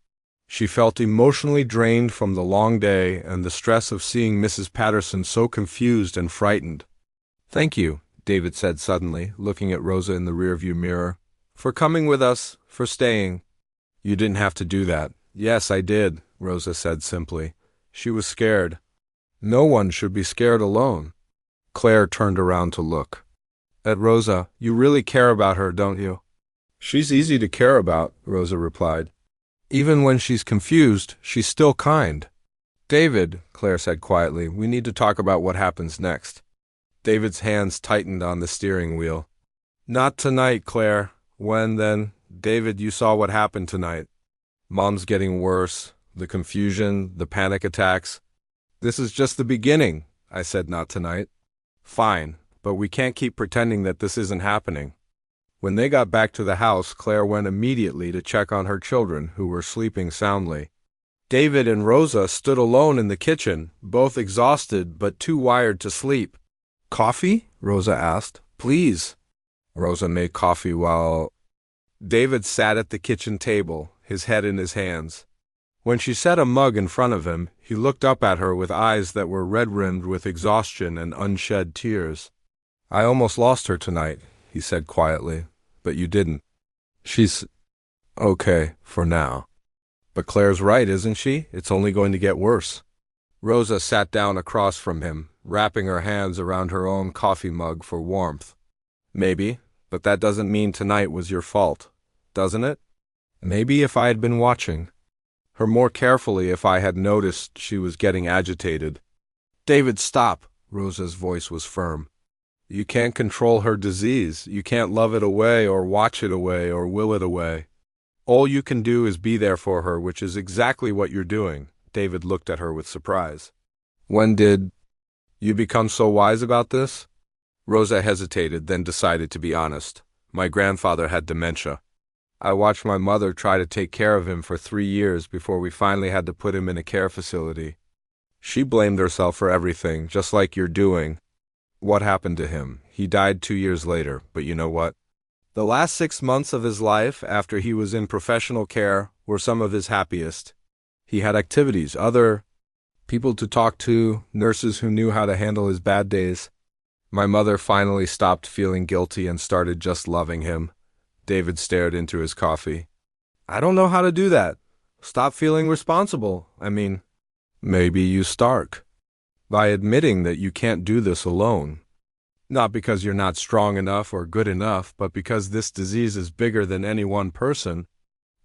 She felt emotionally drained from the long day and the stress of seeing Mrs. Patterson so confused and frightened. "Thank you," David said suddenly, looking at Rosa in the rearview mirror, "for coming with us, for staying." "You didn't have to do that." "Yes, I did," Rosa said simply. She was scared. No one should be scared alone. Claire turned around to look at Rosa. "You really care about her, don't you?" "She's easy to care about," Rosa replied. "Even when she's confused, she's still kind." "David," Claire said quietly, "we need to talk about what happens next." David's hands tightened on the steering wheel. "Not tonight, Claire." "When, then?" "David, you saw what happened tonight. Mom's getting worse. The confusion, the panic attacks. This is just the beginning." I said not tonight. "Fine, but we can't keep pretending that this isn't happening." When they got back to the house, Claire went immediately to check on her children, who were sleeping soundly. David and Rosa stood alone in the kitchen, both exhausted but too wired to sleep. "Coffee?" Rosa asked. "Please." Rosa made coffee while David sat at the kitchen table, his head in his hands. When she set a mug in front of him, he looked up at her with eyes that were red-rimmed with exhaustion and unshed tears. "I almost lost her tonight," he said quietly. "But you didn't. She's okay for now." "But Claire's right, isn't she? It's only going to get worse." Rosa sat down across from him, wrapping her hands around her own coffee mug for warmth. Maybe, but that doesn't mean tonight was your fault, doesn't it? Maybe if I had been watching her more carefully, if I had noticed she was getting agitated. David, stop. Rosa's voice was firm. You can't control her disease. You can't love it away or watch it away or will it away. All you can do is be there for her, which is exactly what you're doing. David looked at her with surprise. When did you become so wise about this? Rosa hesitated, then decided to be honest. My grandfather had dementia. I watched my mother try to take care of him for 3 years before we finally had to put him in a care facility. She blamed herself for everything, just like you're doing. What happened to him? He died 2 years later, but you know what? The last 6 months of his life, after he was in professional care, were some of his happiest. He had activities, other people to talk to, nurses who knew how to handle his bad days. My mother finally stopped feeling guilty and started just loving him. David stared into his coffee. I don't know how to do that. Stop feeling responsible. Maybe you start by admitting that you can't do this alone. Not because you're not strong enough or good enough, but because this disease is bigger than any one person.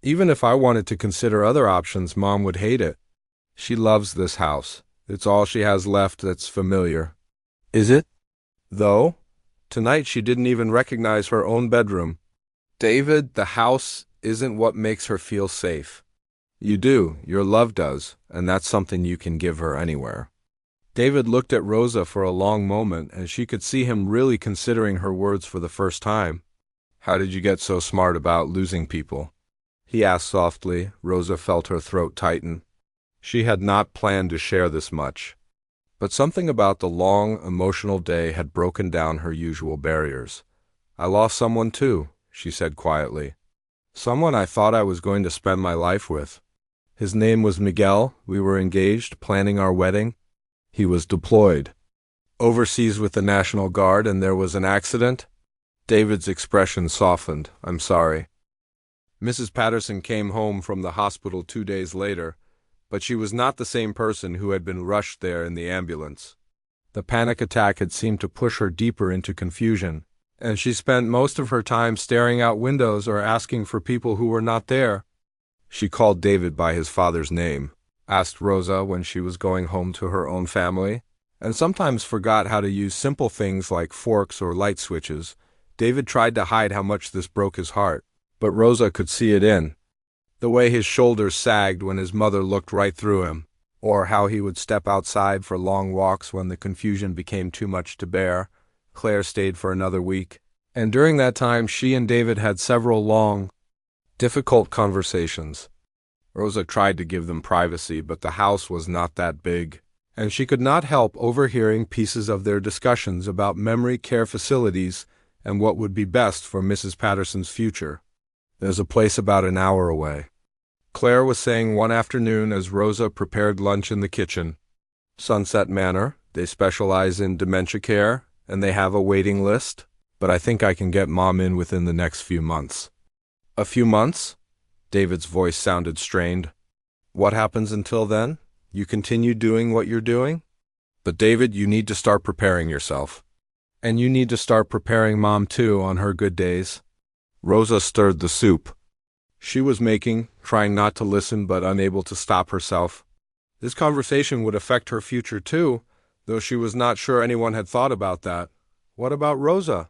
Even if I wanted to consider other options, Mom would hate it. She loves this house. It's all she has left that's familiar. Is it? Though, tonight she didn't even recognize her own bedroom. David, the house isn't what makes her feel safe. You do, your love does, and that's something you can give her anywhere. David looked at Rosa for a long moment, and she could see him really considering her words for the first time. How did you get so smart about losing people? He asked softly. Rosa felt her throat tighten. She had not planned to share this much. But something about the long, emotional day had broken down her usual barriers. I lost someone too, she said quietly. Someone I thought I was going to spend my life with. His name was Miguel. We were engaged, planning our wedding. He was deployed overseas with the National Guard, and there was an accident. David's expression softened. I'm sorry. Mrs. Patterson came home from the hospital 2 days later, but she was not the same person who had been rushed there in the ambulance. The panic attack had seemed to push her deeper into confusion, and she spent most of her time staring out windows or asking for people who were not there. She called David by his father's name, asked Rosa when she was going home to her own family, and sometimes forgot how to use simple things like forks or light switches. David tried to hide how much this broke his heart, but Rosa could see it in the way his shoulders sagged when his mother looked right through him, or how he would step outside for long walks when the confusion became too much to bear. Claire stayed for another week, and during that time she and David had several long, difficult conversations. Rosa tried to give them privacy, but the house was not that big, and she could not help overhearing pieces of their discussions about memory care facilities and what would be best for Mrs. Patterson's future. There's a place about an hour away, Claire was saying one afternoon as Rosa prepared lunch in the kitchen. Sunset Manor. They specialize in dementia care, and they have a waiting list, but I think I can get Mom in within the next few months. A few months? David's voice sounded strained. What happens until then? You continue doing what you're doing? But David, you need to start preparing yourself. And you need to start preparing Mom too on her good days. Rosa stirred the soup she was making, trying not to listen but unable to stop herself. This conversation would affect her future too, though she was not sure anyone had thought about that. What about Rosa?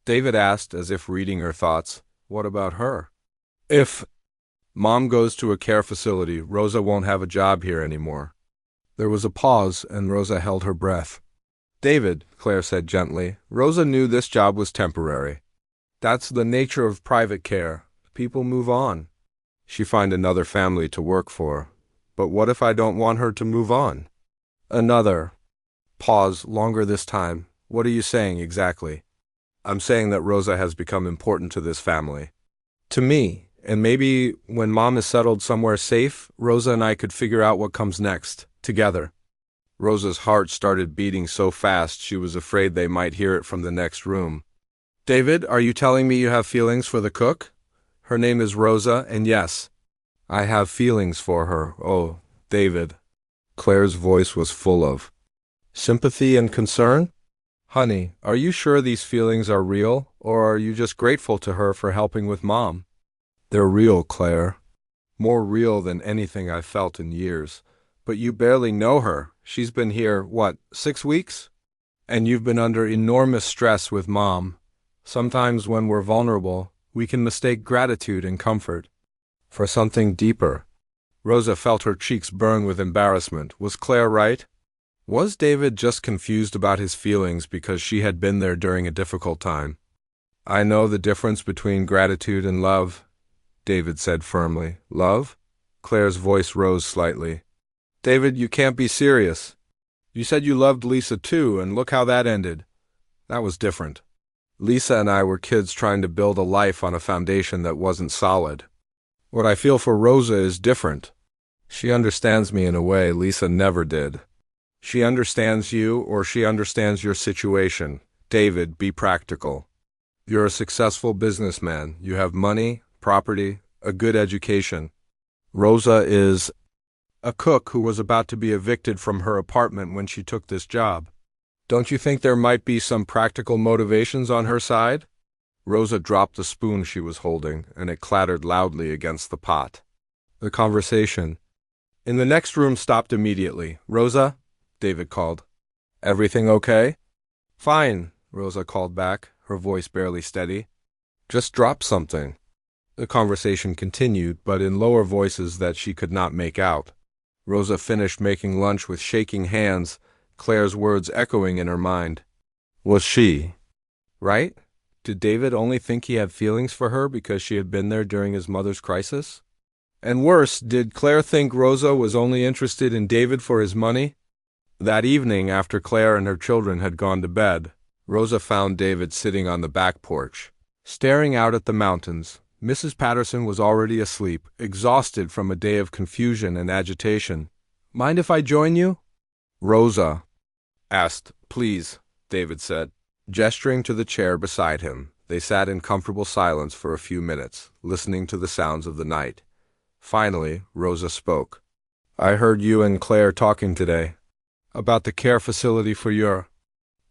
David asked, as if reading her thoughts. What about her? If Mom goes to a care facility, Rosa won't have a job here anymore. There was a pause, and Rosa held her breath. David, Claire said gently, Rosa knew this job was temporary. That's the nature of private care. People move on. She find another family to work for. But what if I don't want her to move on? Another pause, longer this time. What are you saying exactly? I'm saying that Rosa has become important to this family. To me, and maybe when Mom is settled somewhere safe, Rosa and I could figure out what comes next, together. Rosa's heart started beating so fast she was afraid they might hear it from the next room. David, are you telling me you have feelings for the cook? Her name is Rosa, and yes, I have feelings for her. Oh, David. Claire's voice was full of sympathy and concern. Honey, are you sure these feelings are real, or are you just grateful to her for helping with Mom? They're real, Claire. More real than anything I've felt in years. But you barely know her. She's been here, what, 6 weeks? And you've been under enormous stress with Mom. Sometimes when we're vulnerable, we can mistake gratitude and comfort for something deeper. Rosa felt her cheeks burn with embarrassment. Was Claire right? Was David just confused about his feelings because she had been there during a difficult time? I know the difference between gratitude and love, David said firmly. Love? Claire's voice rose slightly. David, you can't be serious. You said you loved Lisa too, and look how that ended. That was different. Lisa and I were kids trying to build a life on a foundation that wasn't solid. What I feel for Rosa is different. She understands me in a way Lisa never did. She understands you, or she understands your situation. David, be practical. You're a successful businessman. You have money, property, a good education. Rosa is a cook who was about to be evicted from her apartment when she took this job. Don't you think there might be some practical motivations on her side? Rosa dropped the spoon she was holding, and it clattered loudly against the pot. The conversation in the next room stopped immediately. Rosa? David called. Everything okay? Fine, Rosa called back, her voice barely steady. Just drop something. The conversation continued, but in lower voices that she could not make out. Rosa finished making lunch with shaking hands, Claire's words echoing in her mind. Was she right? Did David only think he had feelings for her because she had been there during his mother's crisis? And worse, did Claire think Rosa was only interested in David for his money? That evening, after Claire and her children had gone to bed, Rosa found David sitting on the back porch, staring out at the mountains. Mrs. Patterson was already asleep, exhausted from a day of confusion and agitation. Mind if I join you? Rosa asked. Please, David said. Gesturing to the chair beside him, they sat in comfortable silence for a few minutes, listening to the sounds of the night. Finally, Rosa spoke. I heard you and Claire talking today about the care facility for your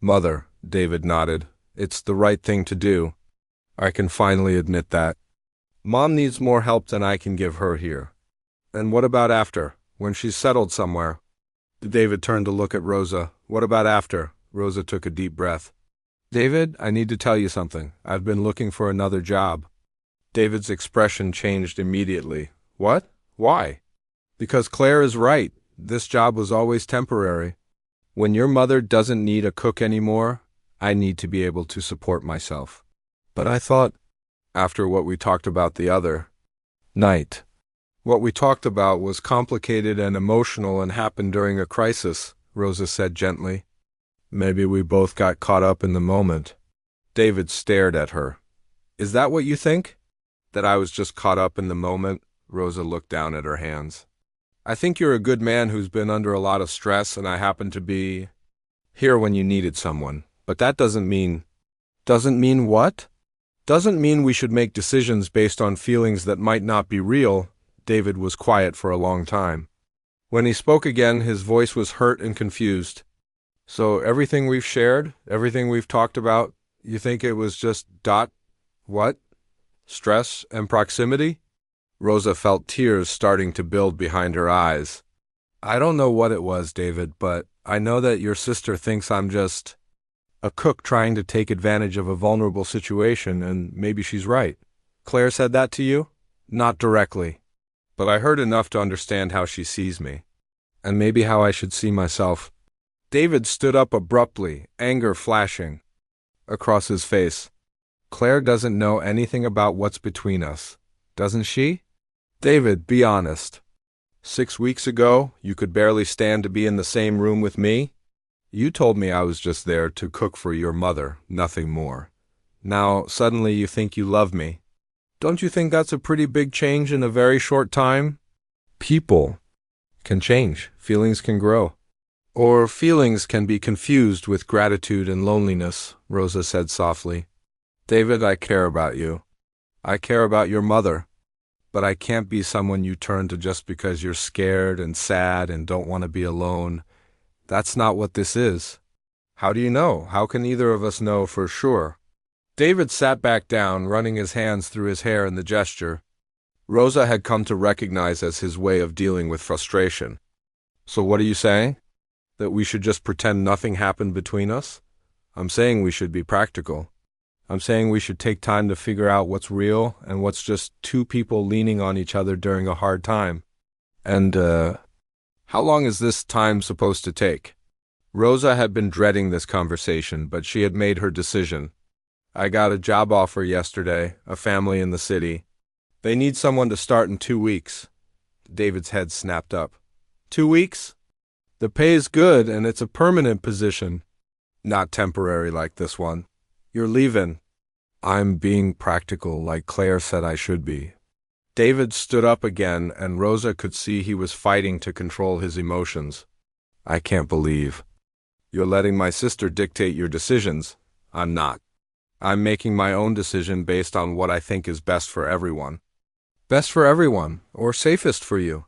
mother, David nodded. It's the right thing to do. I can finally admit that. Mom needs more help than I can give her here. And what about after, when she's settled somewhere? David turned to look at Rosa. What about after? Rosa took a deep breath. David, I need to tell you something. I've been looking for another job. David's expression changed immediately. What? Why? Because Claire is right. This job was always temporary. When your mother doesn't need a cook anymore, I need to be able to support myself. But I thought, after what we talked about the other night, what we talked about was complicated and emotional and happened during a crisis, Rosa said gently. Maybe we both got caught up in the moment. David stared at her. Is that what you think? That I was just caught up in the moment? Rosa looked down at her hands. I think you're a good man who's been under a lot of stress, and I happened to be here when you needed someone. But that doesn't mean... Doesn't mean what? Doesn't mean we should make decisions based on feelings that might not be real. David was quiet for a long time. When he spoke again, his voice was hurt and confused. So everything we've shared, everything we've talked about, you think it was just what? Stress and proximity? Rosa felt tears starting to build behind her eyes. I don't know what it was, David, but I know that your sister thinks I'm just a cook trying to take advantage of a vulnerable situation, and maybe she's right. Claire said that to you? Not directly. But I heard enough to understand how she sees me. And maybe how I should see myself. David stood up abruptly, anger flashing across his face. Claire doesn't know anything about what's between us, doesn't she? David, be honest. 6 weeks ago, you could barely stand to be in the same room with me? You told me I was just there to cook for your mother, nothing more. Now, suddenly you think you love me. Don't you think that's a pretty big change in a very short time? People can change. Feelings can grow. Or feelings can be confused with gratitude and loneliness, Rosa said softly. David, I care about you. I care about your mother. But I can't be someone you turn to just because you're scared and sad and don't want to be alone. That's not what this is. How do you know? How can either of us know for sure? David sat back down, running his hands through his hair in the gesture Rosa had come to recognize as his way of dealing with frustration. So what are you saying? That we should just pretend nothing happened between us? I'm saying we should be practical. I'm saying we should take time to figure out what's real and what's just two people leaning on each other during a hard time. And, how long is this time supposed to take? Rosa had been dreading this conversation, but she had made her decision. I got a job offer yesterday, a family in the city. They need someone to start in 2 weeks. David's head snapped up. 2 weeks? The pay's good and it's a permanent position. Not temporary like this one. You're leaving. I'm being practical like Claire said I should be. David stood up again and Rosa could see he was fighting to control his emotions. I can't believe. You're letting my sister dictate your decisions. I'm not. I'm making my own decision based on what I think is best for everyone. Best for everyone, or safest for you?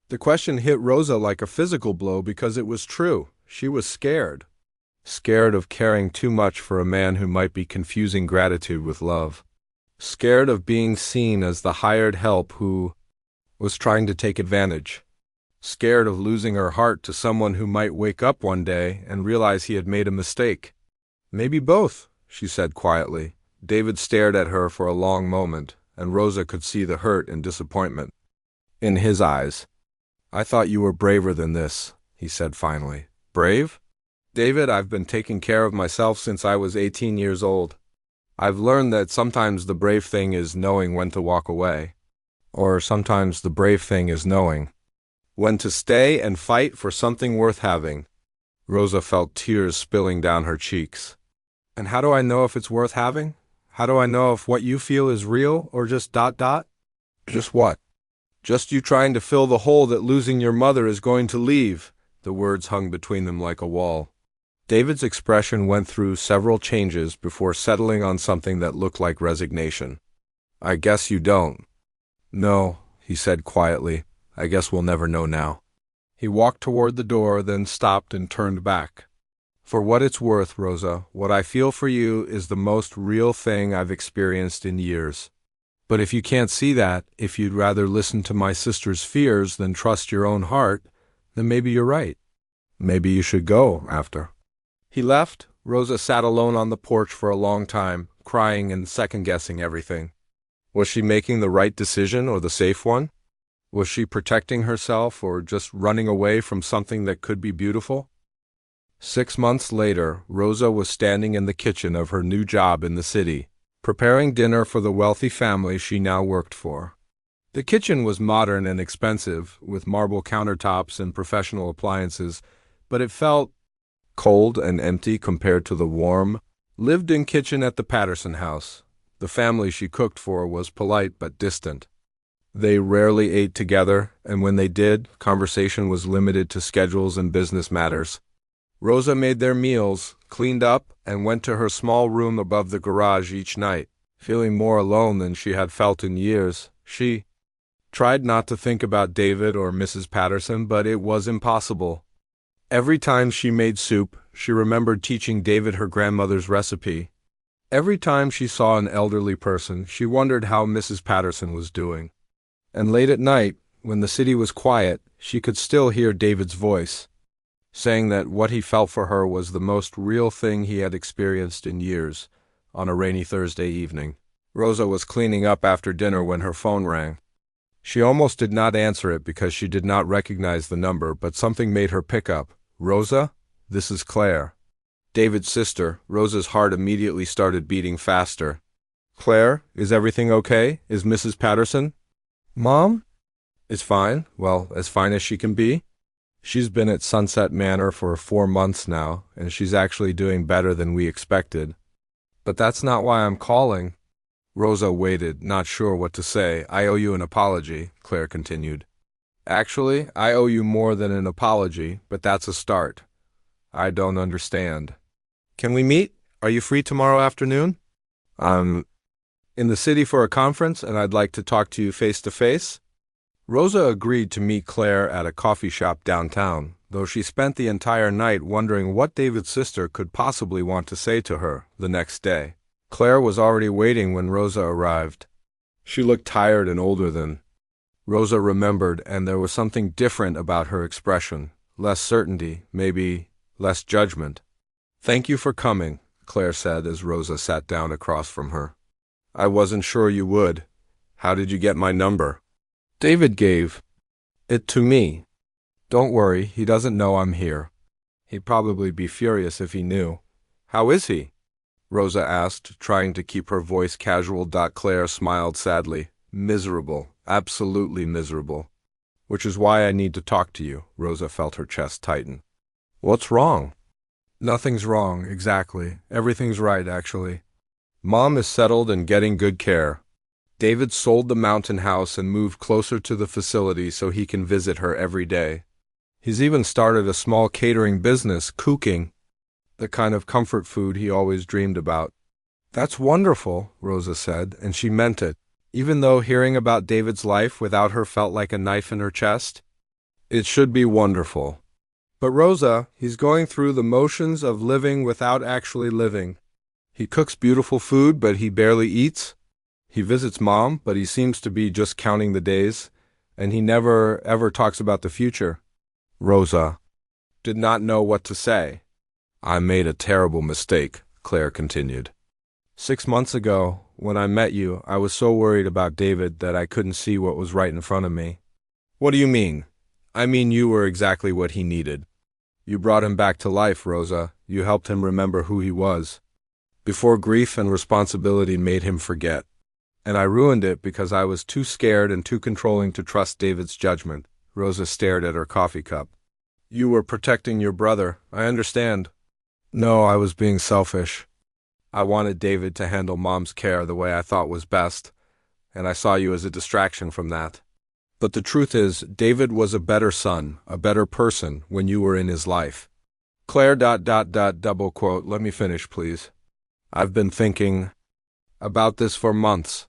The question hit Rosa like a physical blow because it was true. She was scared. Scared of caring too much for a man who might be confusing gratitude with love. Scared of being seen as the hired help who was trying to take advantage. Scared of losing her heart to someone who might wake up one day and realize he had made a mistake. Maybe both, she said quietly. David stared at her for a long moment, and Rosa could see the hurt and disappointment in his eyes. I thought you were braver than this, he said finally. Brave? David, I've been taking care of myself since I was 18 years old. I've learned that sometimes the brave thing is knowing when to walk away. Or sometimes the brave thing is knowing when to stay and fight for something worth having. Rosa felt tears spilling down her cheeks. And how do I know if it's worth having? How do I know if what you feel is real or just ... Just what? Just you trying to fill the hole that losing your mother is going to leave. The words hung between them like a wall. David's expression went through several changes before settling on something that looked like resignation. I guess you don't. No, he said quietly. I guess we'll never know now. He walked toward the door, then stopped and turned back. For what it's worth, Rosa, what I feel for you is the most real thing I've experienced in years. But if you can't see that, if you'd rather listen to my sister's fears than trust your own heart, then maybe you're right. Maybe you should go after. He left. Rosa sat alone on the porch for a long time, crying and second-guessing everything. Was she making the right decision or the safe one? Was she protecting herself or just running away from something that could be beautiful? 6 months later, Rosa was standing in the kitchen of her new job in the city, preparing dinner for the wealthy family she now worked for. The kitchen was modern and expensive, with marble countertops and professional appliances, but it felt cold and empty compared to the warm, lived-in kitchen at the Patterson house. The family she cooked for was polite but distant. They rarely ate together, and when they did, conversation was limited to schedules and business matters. Rosa made their meals, cleaned up, and went to her small room above the garage each night. Feeling more alone than she had felt in years, she tried not to think about David or Mrs. Patterson, but it was impossible. Every time she made soup, she remembered teaching David her grandmother's recipe. Every time she saw an elderly person, she wondered how Mrs. Patterson was doing. And late at night, when the city was quiet, she could still hear David's voice, saying that what he felt for her was the most real thing he had experienced in years, on a rainy Thursday evening. Rosa was cleaning up after dinner when her phone rang. She almost did not answer it because she did not recognize the number, but something made her pick up. Rosa? This is Claire. David's sister. Rosa's heart immediately started beating faster. Claire, is everything okay? Is Mrs. Patterson? Mom? Is fine. Well, as fine as she can be. She's been at Sunset Manor for 4 months now, and she's actually doing better than we expected. But that's not why I'm calling. Rosa waited, not sure what to say. I owe you an apology, Claire continued. Actually, I owe you more than an apology, but that's a start. I don't understand. Can we meet? Are you free tomorrow afternoon? In the city for a conference, and I'd like to talk to you face to face? Rosa agreed to meet Claire at a coffee shop downtown, though she spent the entire night wondering what David's sister could possibly want to say to her the next day. Claire was already waiting when Rosa arrived. She looked tired and older than Rosa remembered, and there was something different about her expression. Less certainty, maybe less judgment. "Thank you for coming," Claire said as Rosa sat down across from her. "I wasn't sure you would. How did you get my number?" "David gave it to me. Don't worry, he doesn't know I'm here. He'd probably be furious if he knew." "How is he?" Rosa asked, trying to keep her voice casual. Claire smiled sadly. "Miserable, absolutely miserable. Which is why I need to talk to you." Rosa felt her chest tighten. "What's wrong?" "Nothing's wrong, exactly. Everything's right, actually. Mom is settled and getting good care. David sold the mountain house and moved closer to the facility so he can visit her every day. He's even started a small catering business, cooking the kind of comfort food he always dreamed about." "That's wonderful," Rosa said, and she meant it, even though hearing about David's life without her felt like a knife in her chest. "It should be wonderful. But Rosa, he's going through the motions of living without actually living. He cooks beautiful food, but he barely eats. He visits Mom, but he seems to be just counting the days, and he never, ever talks about the future." Rosa did not know what to say. "I made a terrible mistake," Claire continued. 6 months ago, when I met you, I was so worried about David that I couldn't see what was right in front of me." "What do you mean?" "I mean you were exactly what he needed. You brought him back to life, Rosa. You helped him remember who he was, before grief and responsibility made him forget. And I ruined it because I was too scared and too controlling to trust David's judgment." Rosa stared at her coffee cup. "You were protecting your brother, I understand." "No, I was being selfish. I wanted David to handle Mom's care the way I thought was best, and I saw you as a distraction from that. But the truth is, David was a better son, a better person, when you were in his life." Claire ... double quote, "Let me finish, please. I've been thinking about this for months.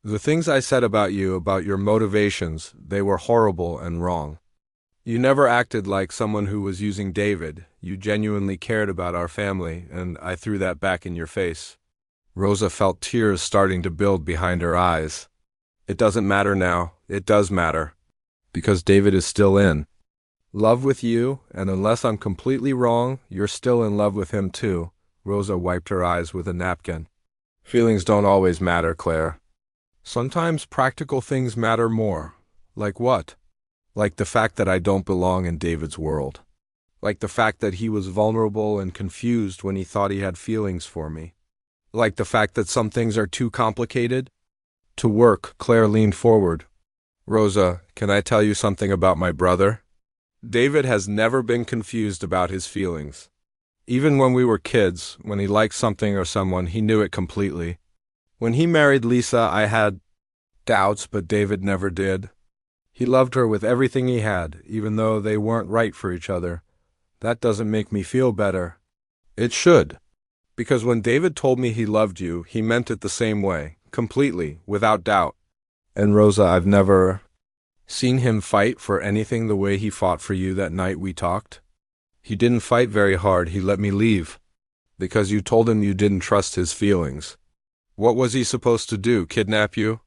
The things I said about you, about your motivations, they were horrible and wrong. You never acted like someone who was using David. You genuinely cared about our family, and I threw that back in your face." Rosa felt tears starting to build behind her eyes. "It doesn't matter now. It does matter. Because David is still in love with you, and unless I'm completely wrong, you're still in love with him too." Rosa wiped her eyes with a napkin. "Feelings don't always matter, Claire. Sometimes practical things matter more." "Like what?" "Like the fact that I don't belong in David's world. Like the fact that he was vulnerable and confused when he thought he had feelings for me. Like the fact that some things are too complicated to work." Claire leaned forward. "Rosa, can I tell you something about my brother? David has never been confused about his feelings. Even when we were kids, when he liked something or someone, he knew it completely. When he married Lisa, I had doubts, but David never did. He loved her with everything he had, even though they weren't right for each other. That doesn't make me feel better." "It should. Because when David told me he loved you, he meant it the same way, completely, without doubt. And Rosa, I've never seen him fight for anything the way he fought for you that night we talked. He didn't fight very hard. He let me leave. Because you told him you didn't trust his feelings. What was he supposed to do, kidnap you?"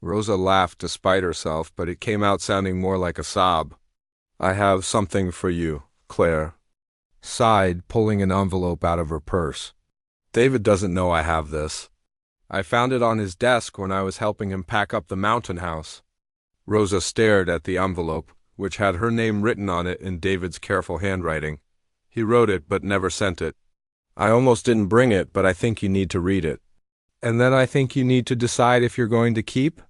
Rosa laughed despite herself, but it came out sounding more like a sob. "I have something for you," Claire sighed, pulling an envelope out of her purse. "David doesn't know I have this. I found it on his desk when I was helping him pack up the mountain house." Rosa stared at the envelope, which had her name written on it in David's careful handwriting. He wrote it but never sent it. "I almost didn't bring it, but I think you need to read it. And then I think you need to decide if you're going to keep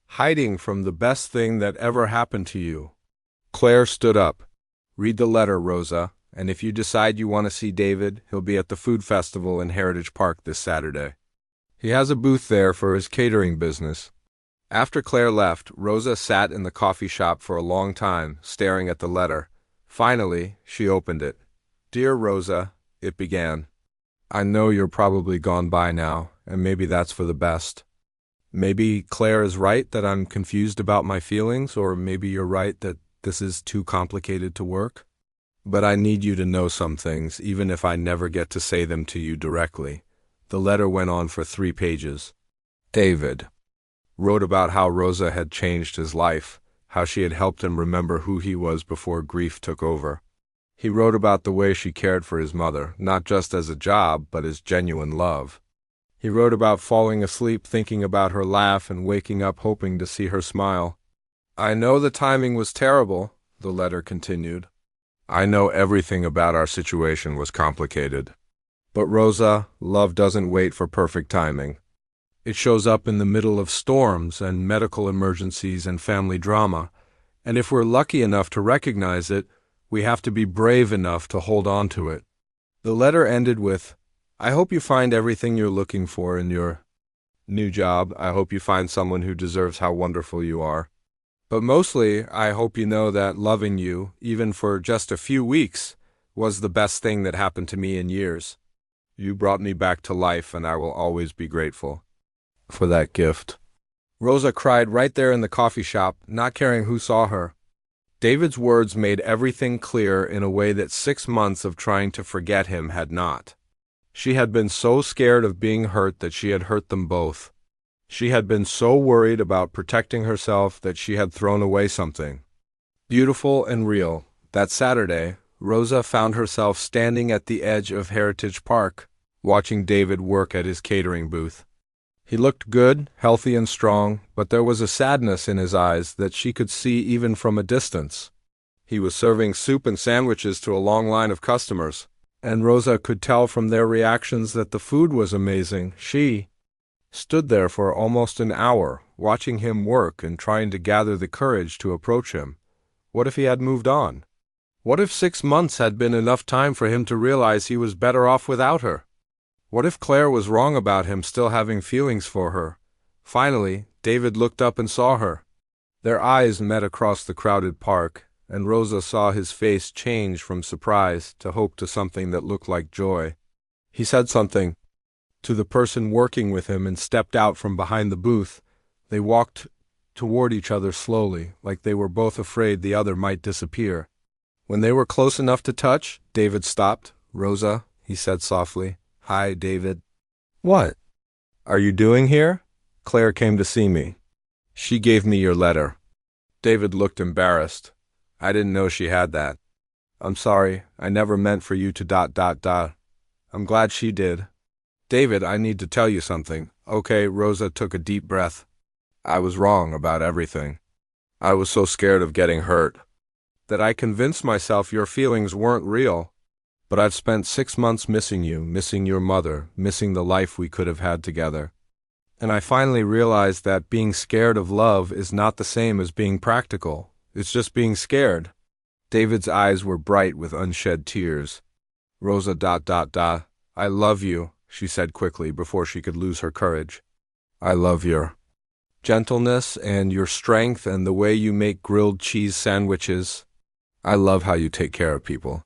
hiding from the best thing that ever happened to you." Claire stood up. "Read the letter, Rosa, and if you decide you want to see David, he'll be at the food festival in Heritage Park this Saturday. He has a booth there for his catering business." After Claire left, Rosa sat in the coffee shop for a long time, staring at the letter. Finally, she opened it. "Dear Rosa," it began. "I know you're probably gone by now, and maybe that's for the best. Maybe Claire is right that I'm confused about my feelings, or maybe you're right that this is too complicated to work. But I need you to know some things, even if I never get to say them to you directly. The letter went on for 3 pages. David wrote about how Rosa had changed his life, how she had helped him remember who he was before grief took over. He wrote about the way she cared for his mother, not just as a job, but as genuine love. He wrote about falling asleep thinking about her laugh and waking up hoping to see her smile. I know the timing was terrible, the letter continued. I know everything about our situation was complicated. But Rosa, love doesn't wait for perfect timing. It shows up in the middle of storms and medical emergencies and family drama, and if we're lucky enough to recognize it, we have to be brave enough to hold on to it. The letter ended with, I hope you find everything you're looking for in your new job. I hope you find someone who deserves how wonderful you are. But mostly, I hope you know that loving you, even for just a few weeks, was the best thing that happened to me in years. You brought me back to life, and I will always be grateful for that gift. Rosa cried right there in the coffee shop, not caring who saw her. David's words made everything clear in a way that 6 months of trying to forget him had not. She had been so scared of being hurt that she had hurt them both. She had been so worried about protecting herself that she had thrown away something beautiful and real. That Saturday, Rosa found herself standing at the edge of Heritage Park, watching David work at his catering booth. He looked good, healthy and strong, but there was a sadness in his eyes that she could see even from a distance. He was serving soup and sandwiches to a long line of customers, and Rosa could tell from their reactions that the food was amazing. She stood there for almost an hour, watching him work and trying to gather the courage to approach him. What if he had moved on? What if 6 months had been enough time for him to realize he was better off without her? What if Claire was wrong about him still having feelings for her? Finally, David looked up and saw her. Their eyes met across the crowded park, and Rosa saw his face change from surprise to hope to something that looked like joy. He said something to the person working with him and stepped out from behind the booth. They walked toward each other slowly, like they were both afraid the other might disappear. When they were close enough to touch, David stopped. Rosa, he said softly. Hi, David. What are you doing here? Claire came to see me. She gave me your letter. David looked embarrassed. I didn't know she had that. I'm sorry. I never meant for you to ... I'm glad she did. David, I need to tell you something. Okay, Rosa took a deep breath. I was wrong about everything. I was so scared of getting hurt that I convinced myself your feelings weren't real. But I've spent 6 months missing you, missing your mother, missing the life we could have had together. And I finally realized that being scared of love is not the same as being practical. It's just being scared. David's eyes were bright with unshed tears. Rosa ... I love you, she said quickly before she could lose her courage. I love your gentleness and your strength and the way you make grilled cheese sandwiches. I love how you take care of people.